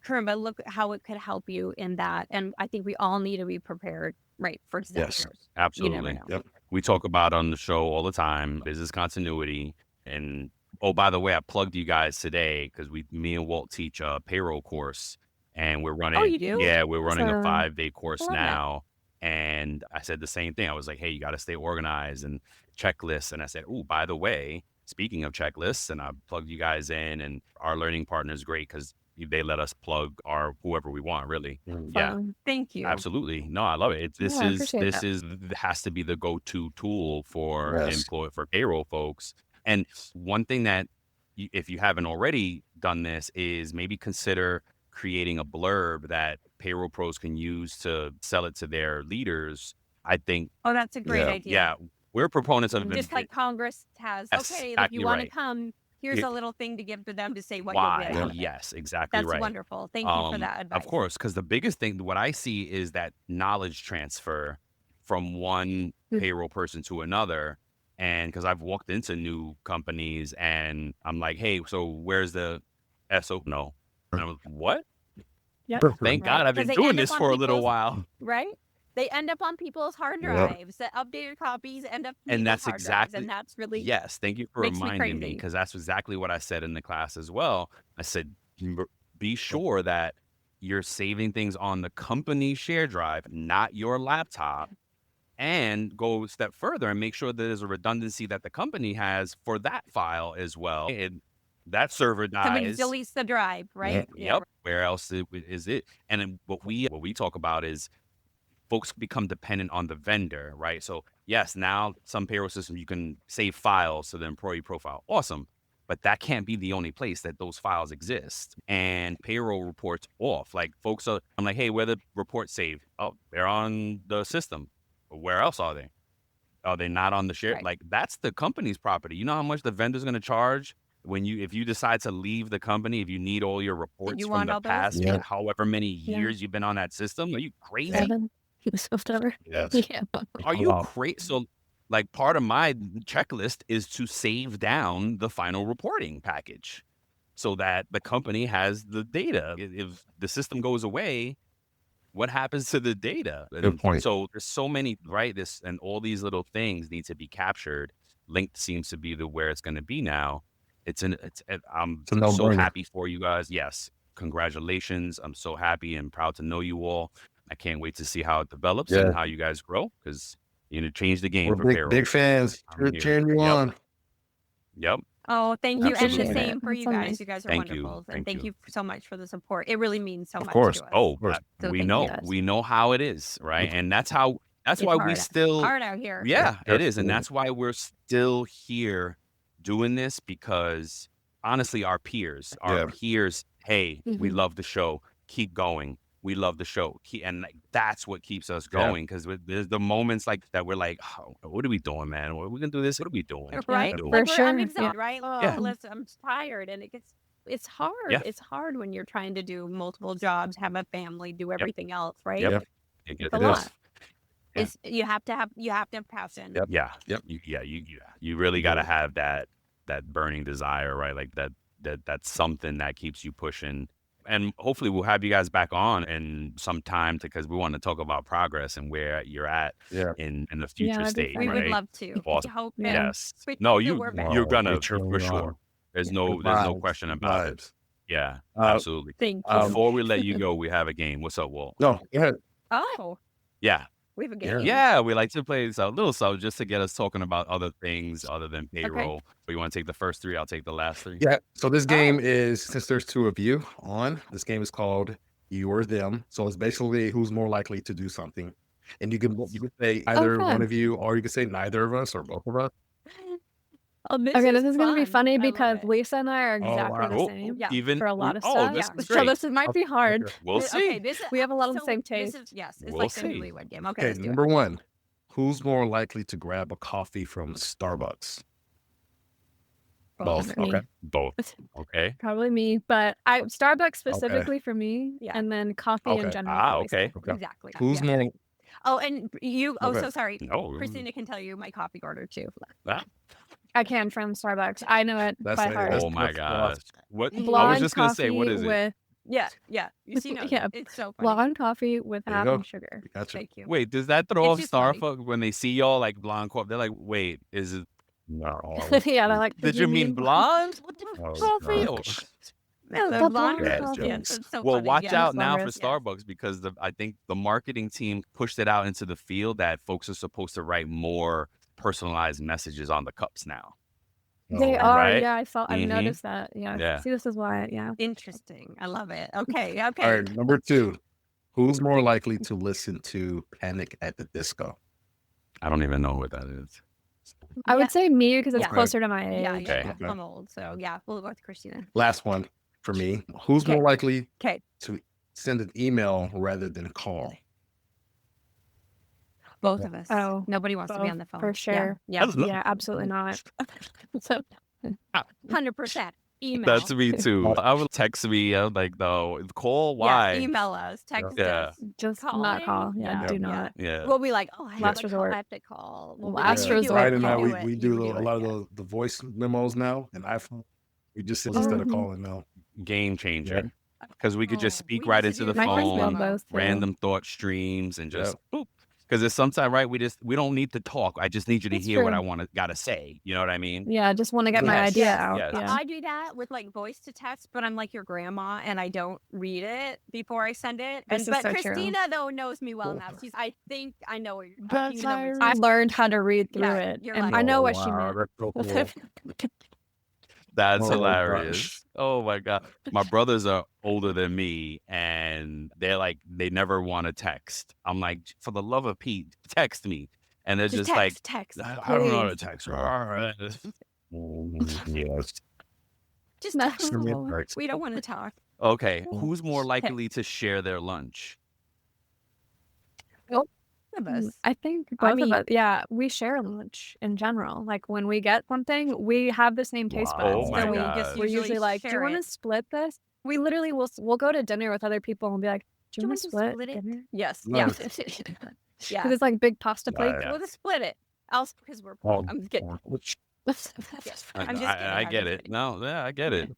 current, but look at how it could help you in that. And I think we all need to be prepared, right, for disasters. Absolutely. You never know. Yep. We talk about on the show all the time, business continuity. And oh, by the way, I plugged you guys today because me and Walt teach a payroll course, and we're running. Oh, you do? Yeah, we're running a Awesome. 5-day course I love that. now. And I said the same thing. I was like, hey, you got to stay organized and checklists. And I said, oh, by the way, speaking of checklists, and I plugged you guys in, and our learning partner is great because they let us plug our whoever we want, really. Yeah. Fun. Thank you. Absolutely. No, I love it. This Yeah, I is appreciate this that. is has to be the go-to tool for Yes. for payroll folks. And one thing that if you haven't already done this is maybe consider creating a blurb that payroll pros can use to sell it to their leaders. I think, Oh, that's a great Yeah. idea. yeah, we're proponents of Just like Congress has. Yes, Okay, if exactly you want right. to come, here's Yeah. a little thing to give to them to say what Why. you'll get out of it. Yes, exactly That's right. wonderful. Thank you for that advice. Of course, because the biggest thing, what I see is that knowledge transfer from one payroll person to another. And because I've walked into new companies and I'm like, hey, so where's the SO? No. And I was, what? Yep. Thank Right, God I've 'cause been they doing end up this on for a little people's- while. Right? They end up on people's hard Yep. drives. The updated copies end up on And people's that's hard drives, exactly, and that's really yes, thank you for makes me reminding me crazy. because that's exactly what I said in the class as well. I said, be sure that you're saving things on the company share drive, not your laptop. And go a step further and make sure that there's a redundancy that the company has for that file as well. And that server somebody dies. deletes the drive, right? Yep. Where else is it? And then what we talk about is folks become dependent on the vendor, right? So yes, now some payroll systems you can save files to the employee profile. Awesome. But that can't be the only place that those files exist. And payroll reports off. Like folks are, I'm like, hey, where the reports saved? Oh, they're on the system. Where else are they? Are they not on the share? Right. Like that's the company's property. You know how much the vendor's going to charge if you decide to leave the company, if you need all your reports you from want the all those? past, Yeah. however many years you've been on that system. Are you crazy? 7. Whatever. Yes. Yeah. Are you Wow. crazy? So like part of my checklist is to save down the final reporting package so that the company has the data. If the system goes away, what happens to the data? Good point. So there's so many, right? And all these little things need to be captured. Linked seems to be where it's going to be now. I'm a no-brainer. so happy for you guys. Yes. Congratulations. I'm so happy and proud to know you all. I can't wait to see how it develops and how you guys grow because you're going to change the game We're for big, payroll. big fans. I'm We're here. cheering you Yep. on. Yep. Oh, thank you. And Absolutely. the same for That's you so guys. nice. You guys are Thank you. wonderful. And Thank thank you. you so much for the support. It really means so Of much course. to us. Oh, course. So we thank know. you. We know how it is, right? And that's how. That's It's why we hard. still. Hard out here. Yeah, Yeah, it is, and absolutely. that's why we're still here doing this because honestly, our peers, hey, we Mhm. love the show. Keep going. We love the show, and like, that's what keeps us Yeah. going. Because there's the moments like that we're like, oh, what are we doing, man? Are we gonna do this? What are we doing? Right? For Like, sure, I'm yeah. exhausted, right? Yeah. Listen, I'm tired, and it's hard. Yeah. It's hard when you're trying to do multiple jobs, have a family, do everything else, right? Yep. Yep. It's a It lot. is. Yeah. It's you have to have passion. Yep. Yeah. Yep. You really got to have that burning desire, right? Like that's something that keeps you pushing. And hopefully we'll have you guys back on in some time because we want to talk about progress and where you're at Yeah. in the future that'd be state, We fun. right? would love to. Awesome. I hope Yeah. Yes. switch No, to you're Wow. gonna We're cheering for you sure. on. There's Yeah. no Vibes. question about it. Vibes. Yeah, Uh, absolutely. Thank you. Um, Before we let you go, we have a game. What's up, Walt? No, go ahead. Oh, Yeah. we have a Yeah. game. Yeah, we like to play a little so just to get us talking about other things other than payroll. But you want to take the first three? I'll take the last three. Yeah. So this game Oh. is, since there's two of you on, this game is called you or them. So it's basically who's more likely to do something. And you can say either one fun. of you, or you can say neither of us or both of us. Oh, Okay, this is gonna be fun. funny I love because it. Lisa and I are Oh, exactly wow. the Oh, same Yeah. even for a lot of oh, stuff. this Yeah. is So great. this might be hard. Okay. We'll see. Okay, this is We have a lot of the so same This taste. is it's We'll like the see. newlywed game. Okay, Okay, let's do number it. one, who's more likely to grab a coffee from Starbucks? Both. Me. Okay. Both. Okay. Probably me, but Starbucks specifically for me, Yeah. and then coffee in Okay. general. Ah, for Lisa. okay. Okay. Exactly. Who's Yeah. more? Oh, and you. Oh, Okay. so sorry. No. Kristina can tell you my coffee order too. Ah, I can from Starbucks. I know it That's by it. heart. That's oh my that's gosh. What? I was Blonde just gonna say, what coffee is it? with Yeah, yeah. You see, no, yeah, it's so funny. blonde coffee with There you half go. and sugar. Gotcha. Thank you. Wait, does that throw off It's just funny. Starbucks when they see y'all like blonde coffee? They're like, wait, is it? No. Yeah, they're like, Did you mean blonde? What the Oh, coffee? hell? No, The the blonde blonde. coffee. Yeah, it's so Well, funny. watch Yeah. out now for Glamorous. Starbucks because I think the marketing team pushed it out into the field that folks are supposed to write more personalized messages on the cups now. They Oh, are, right? yeah. I've Mhm. noticed that. Yeah. Yeah. See, this is why. Yeah. Interesting. I love it. Okay. Okay. All right, number two, who's more likely to listen to Panic at the Disco? I don't even know what that is. I would say me because it's Yeah. closer to my age. Yeah, Okay. yeah. Okay. I'm old, so yeah, we'll go with Kristina. Last one for me, who's Okay. more likely Okay. to send an email rather than call? Both of us. Oh, Nobody wants to be both, on the phone. for sure. Yeah. Yeah, absolutely not. So 100%. Email. That's me too. I would text me like the call. Why? Yeah, email us, text Yeah. us. just not Calling? call. Yeah, Yeah. do Yeah. not. Yeah. We'll be like, oh, I have, Last to resort. Call. I have to call. We'll be Last like, you do resort it, Right you now, do it, we you do it, a lot yeah. of the voice memos now and iPhone. We just instead of Mhm. calling now. Game changer. Because we could just Oh, speak we right used to into do the My friends voice love phone, memo. both. too. random thought streams, and just because it's sometimes right. We don't need to talk. I just need you to That's hear what true. I gotta say. You know what I mean? Yeah, I just want to get my Yes, idea yes, out. yes. Yeah. I do that with like voice to text, but I'm like your grandma and I don't read it before I send it. This is But so true. Kristina though knows me well enough. I think I know what you're That's even though it's I learned how to read through Yeah, it, you're and like- I know Oh, what she wow, meant. that's so cool. That's Oh my hilarious. Oh my god. My brothers are older than me and they never want to text. I'm like, for the love of Pete, text me. And they're just like, text. I don't know how to please. text. Yes. Just No. text. Right. We don't want to talk. Okay, who's more likely to share their lunch? Of us. I think I both mean- of us. Yeah, we share lunch in general. Like when we get something, we have the same taste Wow. buds. Oh my so God. we're usually like, "Do you share want to it. split this?" We literally we'll go to dinner with other people and be like, "Do you want to split it? dinner?" Yes. No. Yeah. Because Yeah. it's like big pasta Yeah, plates. yeah. We'll just split it. Else because we're Oh, I'm just kidding. oh, I'm just I kidding. I I'm get just it. kidding. No, yeah, I get it.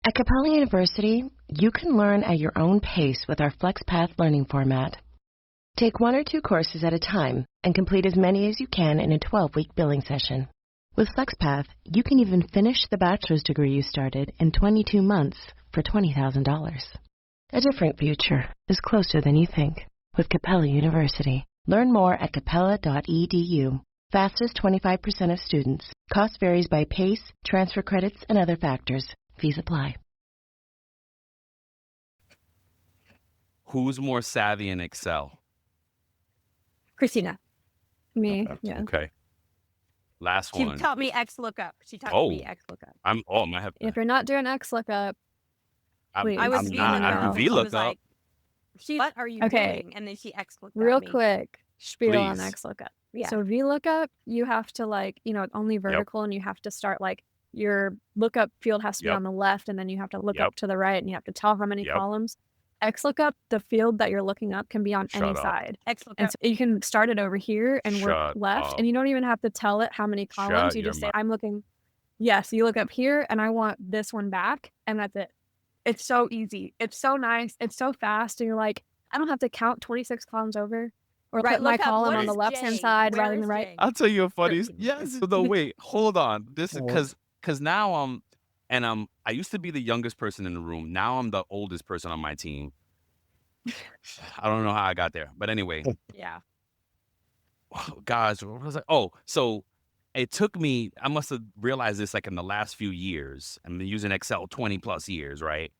At Capella University, you can learn at your own pace with our FlexPath learning format. Take 1 or 2 courses at a time and complete as many as you can in a 12-week billing session. With FlexPath, you can even finish the bachelor's degree you started in 22 months for $20,000. A different future is closer than you think with Capella University. Learn more at capella.edu. Fastest 25% of students. Cost varies by pace, transfer credits, and other factors. Fees apply. Who's more savvy in Excel? Kristina. Me, Okay. yeah. Okay. Last She one. taught me XLOOKUP. She taught Oh. me XLOOKUP. I have. If you're not doing XLOOKUp, please. I was I'm being not. a I girl. do She was VLOOKUp. like, what are you Okay. doing? And then she XLOOKUP real me. quick spiel on Please. XLOOKUP. Yeah. So VLOOKUP, you have to it's only vertical, and you have to start like your lookup field has to be Yep. on the left, and then you have to look Yep. up to the right, and you have to tell how many Yep. columns. XLOOKUP, the field that you're looking up can be on Shut any up. side. XLOOKUP. And so you can start it over here and work Shut left, up. and you don't even have to tell it how many columns. Shut You your just say, mouth. I'm looking, yes, you look up here, and I want this one back, and that's it. It's so easy. It's so nice. It's so fast, and you're like, I don't have to count 26 columns over or Right, put my look up, column what on the is left-hand J? side Where rather than is the right. J? I'll tell you a funny. Freaking Yes. No, wait. Hold on. This is Oh. because now I used to be the youngest person in the room. Now I'm the oldest person on my team. I don't know how I got there, but anyway, Yeah. guys, what was I? Oh, so it took me. I must have realized this like in the last few years. I've been using Excel 20 plus years, right?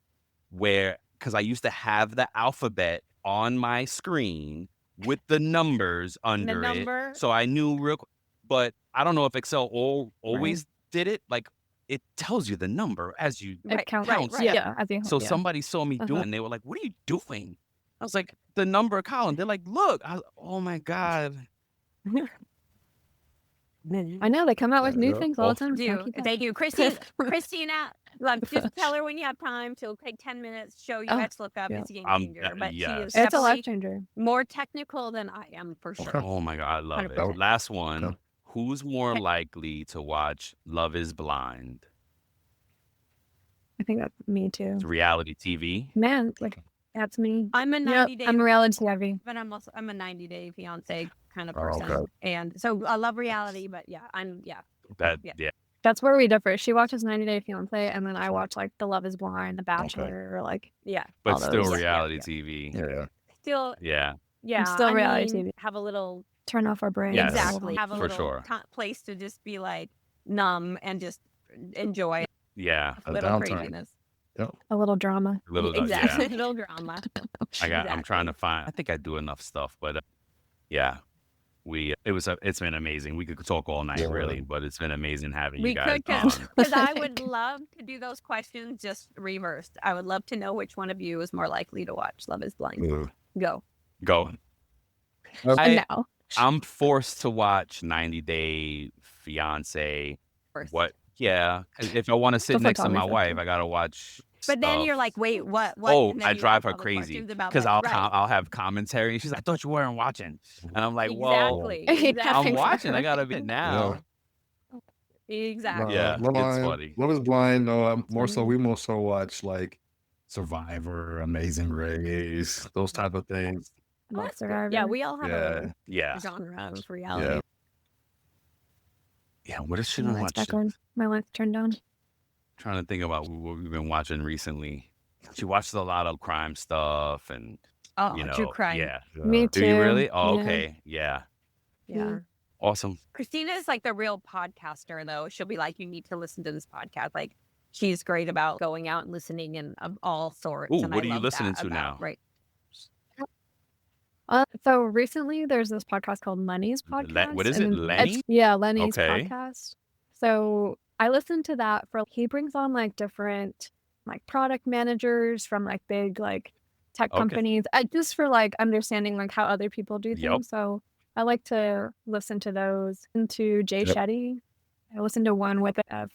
because I used to have the alphabet on my screen with the numbers under number. it. So I knew but I don't know if Excel always did it. Like it tells you the number as you It counts. counts. Yeah. As you, So yeah. somebody saw me doing it, and they were like, "What are you doing?" I was like, "The number column." They're like, "Look." Oh my God. I know they come out with new Yeah. things all the time. so Do. keep up. Thank you. Kristina, just tell her when you have time. She'll take 10 minutes, show you Oh, XLOOKUP. yeah. It's a game changer. But she yes. is It's a life definitely changer. more technical than I am, for sure. Oh my God, I love it. 100%. Last one. Okay. Who's more Okay. likely to watch Love is Blind? I think that's me too. It's reality TV. Man, like that's me. I'm a Yep, 90-day, I'm a reality heavy. but I'm a 90-day fiance kind of Oh, person. okay. And so I love reality, but yeah. Yeah. That's where we differ. She watches 90 Day Fiance, and then I watch like The Love Is Blind, The Bachelor, or like Yeah. But all still those. reality TV. Yeah. Still, Yeah. yeah. still I reality mean, TV. have a little, Turn off our brains. Yes. exactly. Have a For little sure. place to just be like numb and just enjoy Yeah. a A little downtime. craziness. A little drama. Little Exactly. yeah. Little drama. I'm trying to find. I think I do enough stuff, but yeah. It's been amazing. We could talk all night, Yeah. really, but it's been amazing having We you guys could, on. because I would love to do those questions just reversed. I would love to know which one of you is more likely to watch Love Is Blind. Ooh. Go. Go. And now. I'm forced to watch 90 Day Fiance. First. What? Yeah. If I want to sit Go for next to my Tommy wife, first. I gotta watch. But then stuff. you're like, wait, what? Oh, And then I you drive ask her all the crazy questions about, because like, I'll have commentary. And she's like, "I thought you weren't watching," and I'm like, "Well, Exactly. I'm Exactly. watching. I gotta be now." Exactly. Yeah, Love it's Blind- funny. Love is Blind. No, more so. funny. We more so watch like Survivor, Amazing Race, those type of things. Oh, Love that's good. Survivor. Yeah, we all have Yeah. Yeah, a genre of reality. yeah. What is she My gonna lights watch? back on. My lights turned on. Trying to think about what we've been watching recently. She watches a lot of crime stuff, and Oh, you know, true crime. yeah. Me Do too. you really? Oh, Yeah. okay. Yeah. Yeah. Awesome. Christina is like the real podcaster, though. She'll be like, you need to listen to this podcast. Like, she's great about going out and listening and of all sorts. Ooh, and what I are you love listening that to about- now? Right. So recently, there's this podcast called Lenny's podcast. what is it? and Lenny? Yeah, Lenny's Okay. podcast. So I listened to that he brings on like different like product managers from like big like tech Okay. companies, just for like understanding like how other people do things. Yep. So I like to listen to those. And to Jay Yep. Shetty. I listened to one with a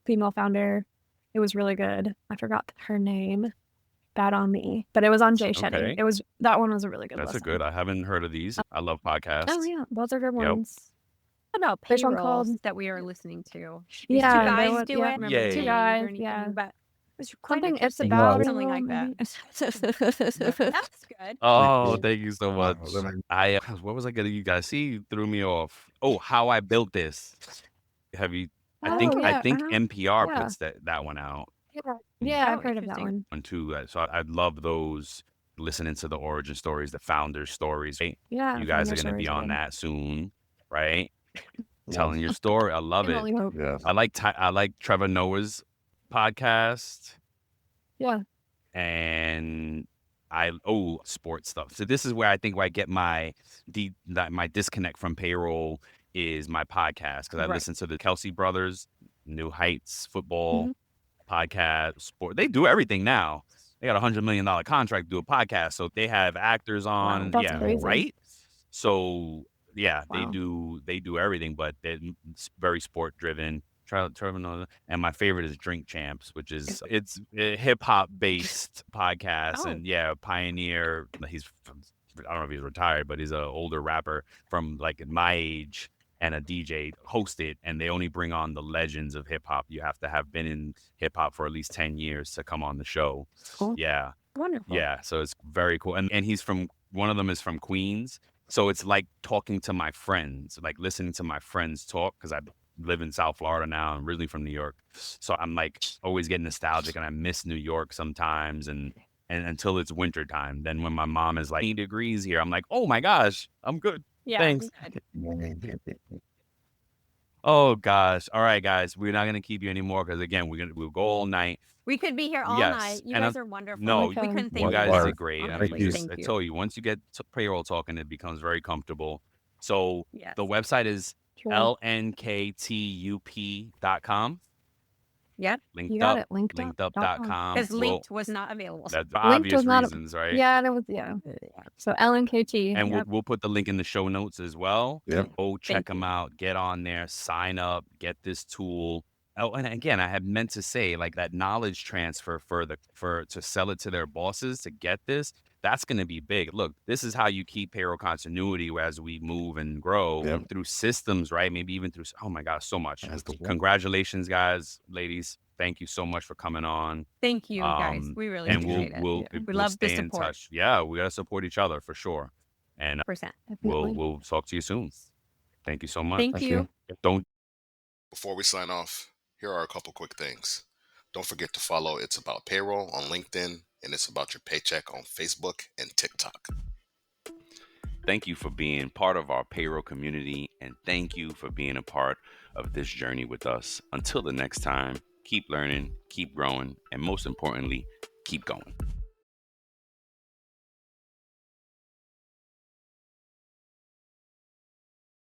female founder. It was really good. I forgot her name. Bad on me, but it was on Jay Shetty. Okay. That one was a really good That's a listen. good. I haven't heard of these. I love podcasts. Oh yeah, those are good Yep. ones. What about There's one Payroll called- that we are listening to? These Yeah, two there guys was- do yeah. it. I remember Yay. the Two names or guys, anything, yeah. but it's quite Something it's interesting. about something like maybe. that. That's good. Oh, thank you so Wow, much. that makes- What was I gonna? You guys see, you threw me off. Oh, How I Built This. Have you? I think Oh, yeah, uh-huh. NPR Yeah. puts that one out. Yeah, Oh, I've heard of that interesting. one. One too. So I love those. Listening to the origin stories, the founders' stories. Right? Yeah, You guys are Founder gonna be Stories on good. that soon, right? Telling your story. I love Can it. only hope. Yeah. I like Trevor Noah's podcast. Yeah. And sports stuff. So this is where I think I get my disconnect from Payroll is my podcast, because I Right. listen to the Kelsey brothers, New Heights football Mm-hmm. podcast, sport. They do everything now. They got $100 million contract to do a podcast, so they have actors on. That's yeah, crazy. right. So yeah, Wow. they do everything, but it's very sport driven. Trevor Noah, and my favorite is Drink Champs, which is it's a hip hop based podcast, Oh. and yeah, Pioneer. I don't know if he's retired, but he's an older rapper from like my age, and a DJ host it, and they only bring on the legends of hip hop. You have to have been in hip hop for at least 10 years to come on the show. Cool. Yeah, Wonderful. yeah. So it's very cool, and he's one of them is from Queens, so it's like talking to my friends, like listening to my friends talk, because I live in South Florida now. I'm originally from New York, so I'm like always getting nostalgic, and I miss New York sometimes, and until it's winter time. Then when my mom is like 80 degrees here, I'm like, oh my gosh, I'm good. Yeah. Thanks. good. Oh gosh. All right, guys. We're not gonna keep you anymore because again, we'll go all night. We could be here all Yes, night. You and guys are wonderful. no, We couldn't you thank you guys Word. did great. I honestly. mean, Thank I you. told you, once you get to payroll talking, it becomes very comfortable. So Yes. the website is True. LNKTUP.com. Yep. Linked You got up, it. LinkedUp.com. linkedup.com. Because Well, linked was not available. that's for Linked obvious was not. reasons, right? Yeah, and it was So LNKT. And Yep. we'll put the link in the show notes as well. Yep. Go check Thank them you. out. Get on there. Sign up. Get this tool. Oh, and again, I had meant to say like that knowledge transfer to sell it to their bosses to get this. That's going to be big. Look, this is how you keep payroll continuity as we move and grow Yep. through systems, right? Maybe even through. Oh my gosh, so much. That's the one. Congratulations, guys, ladies. Thank you so much for coming on. Thank you, guys. We really And appreciate it. we'll We we'll love the stay in support. touch. Yeah, we gotta support each other for sure. And Percent. Definitely. we'll talk to you soon. Thank you so much. Thank you. Don't Before we sign off, here are a couple quick things. Don't forget to follow It's About Payroll on LinkedIn and It's About Your Paycheck on Facebook and TikTok. thank you for being part of our payroll community, and thank you for being a part of this journey with us. Until the next time, keep learning, keep growing, and most importantly, keep going.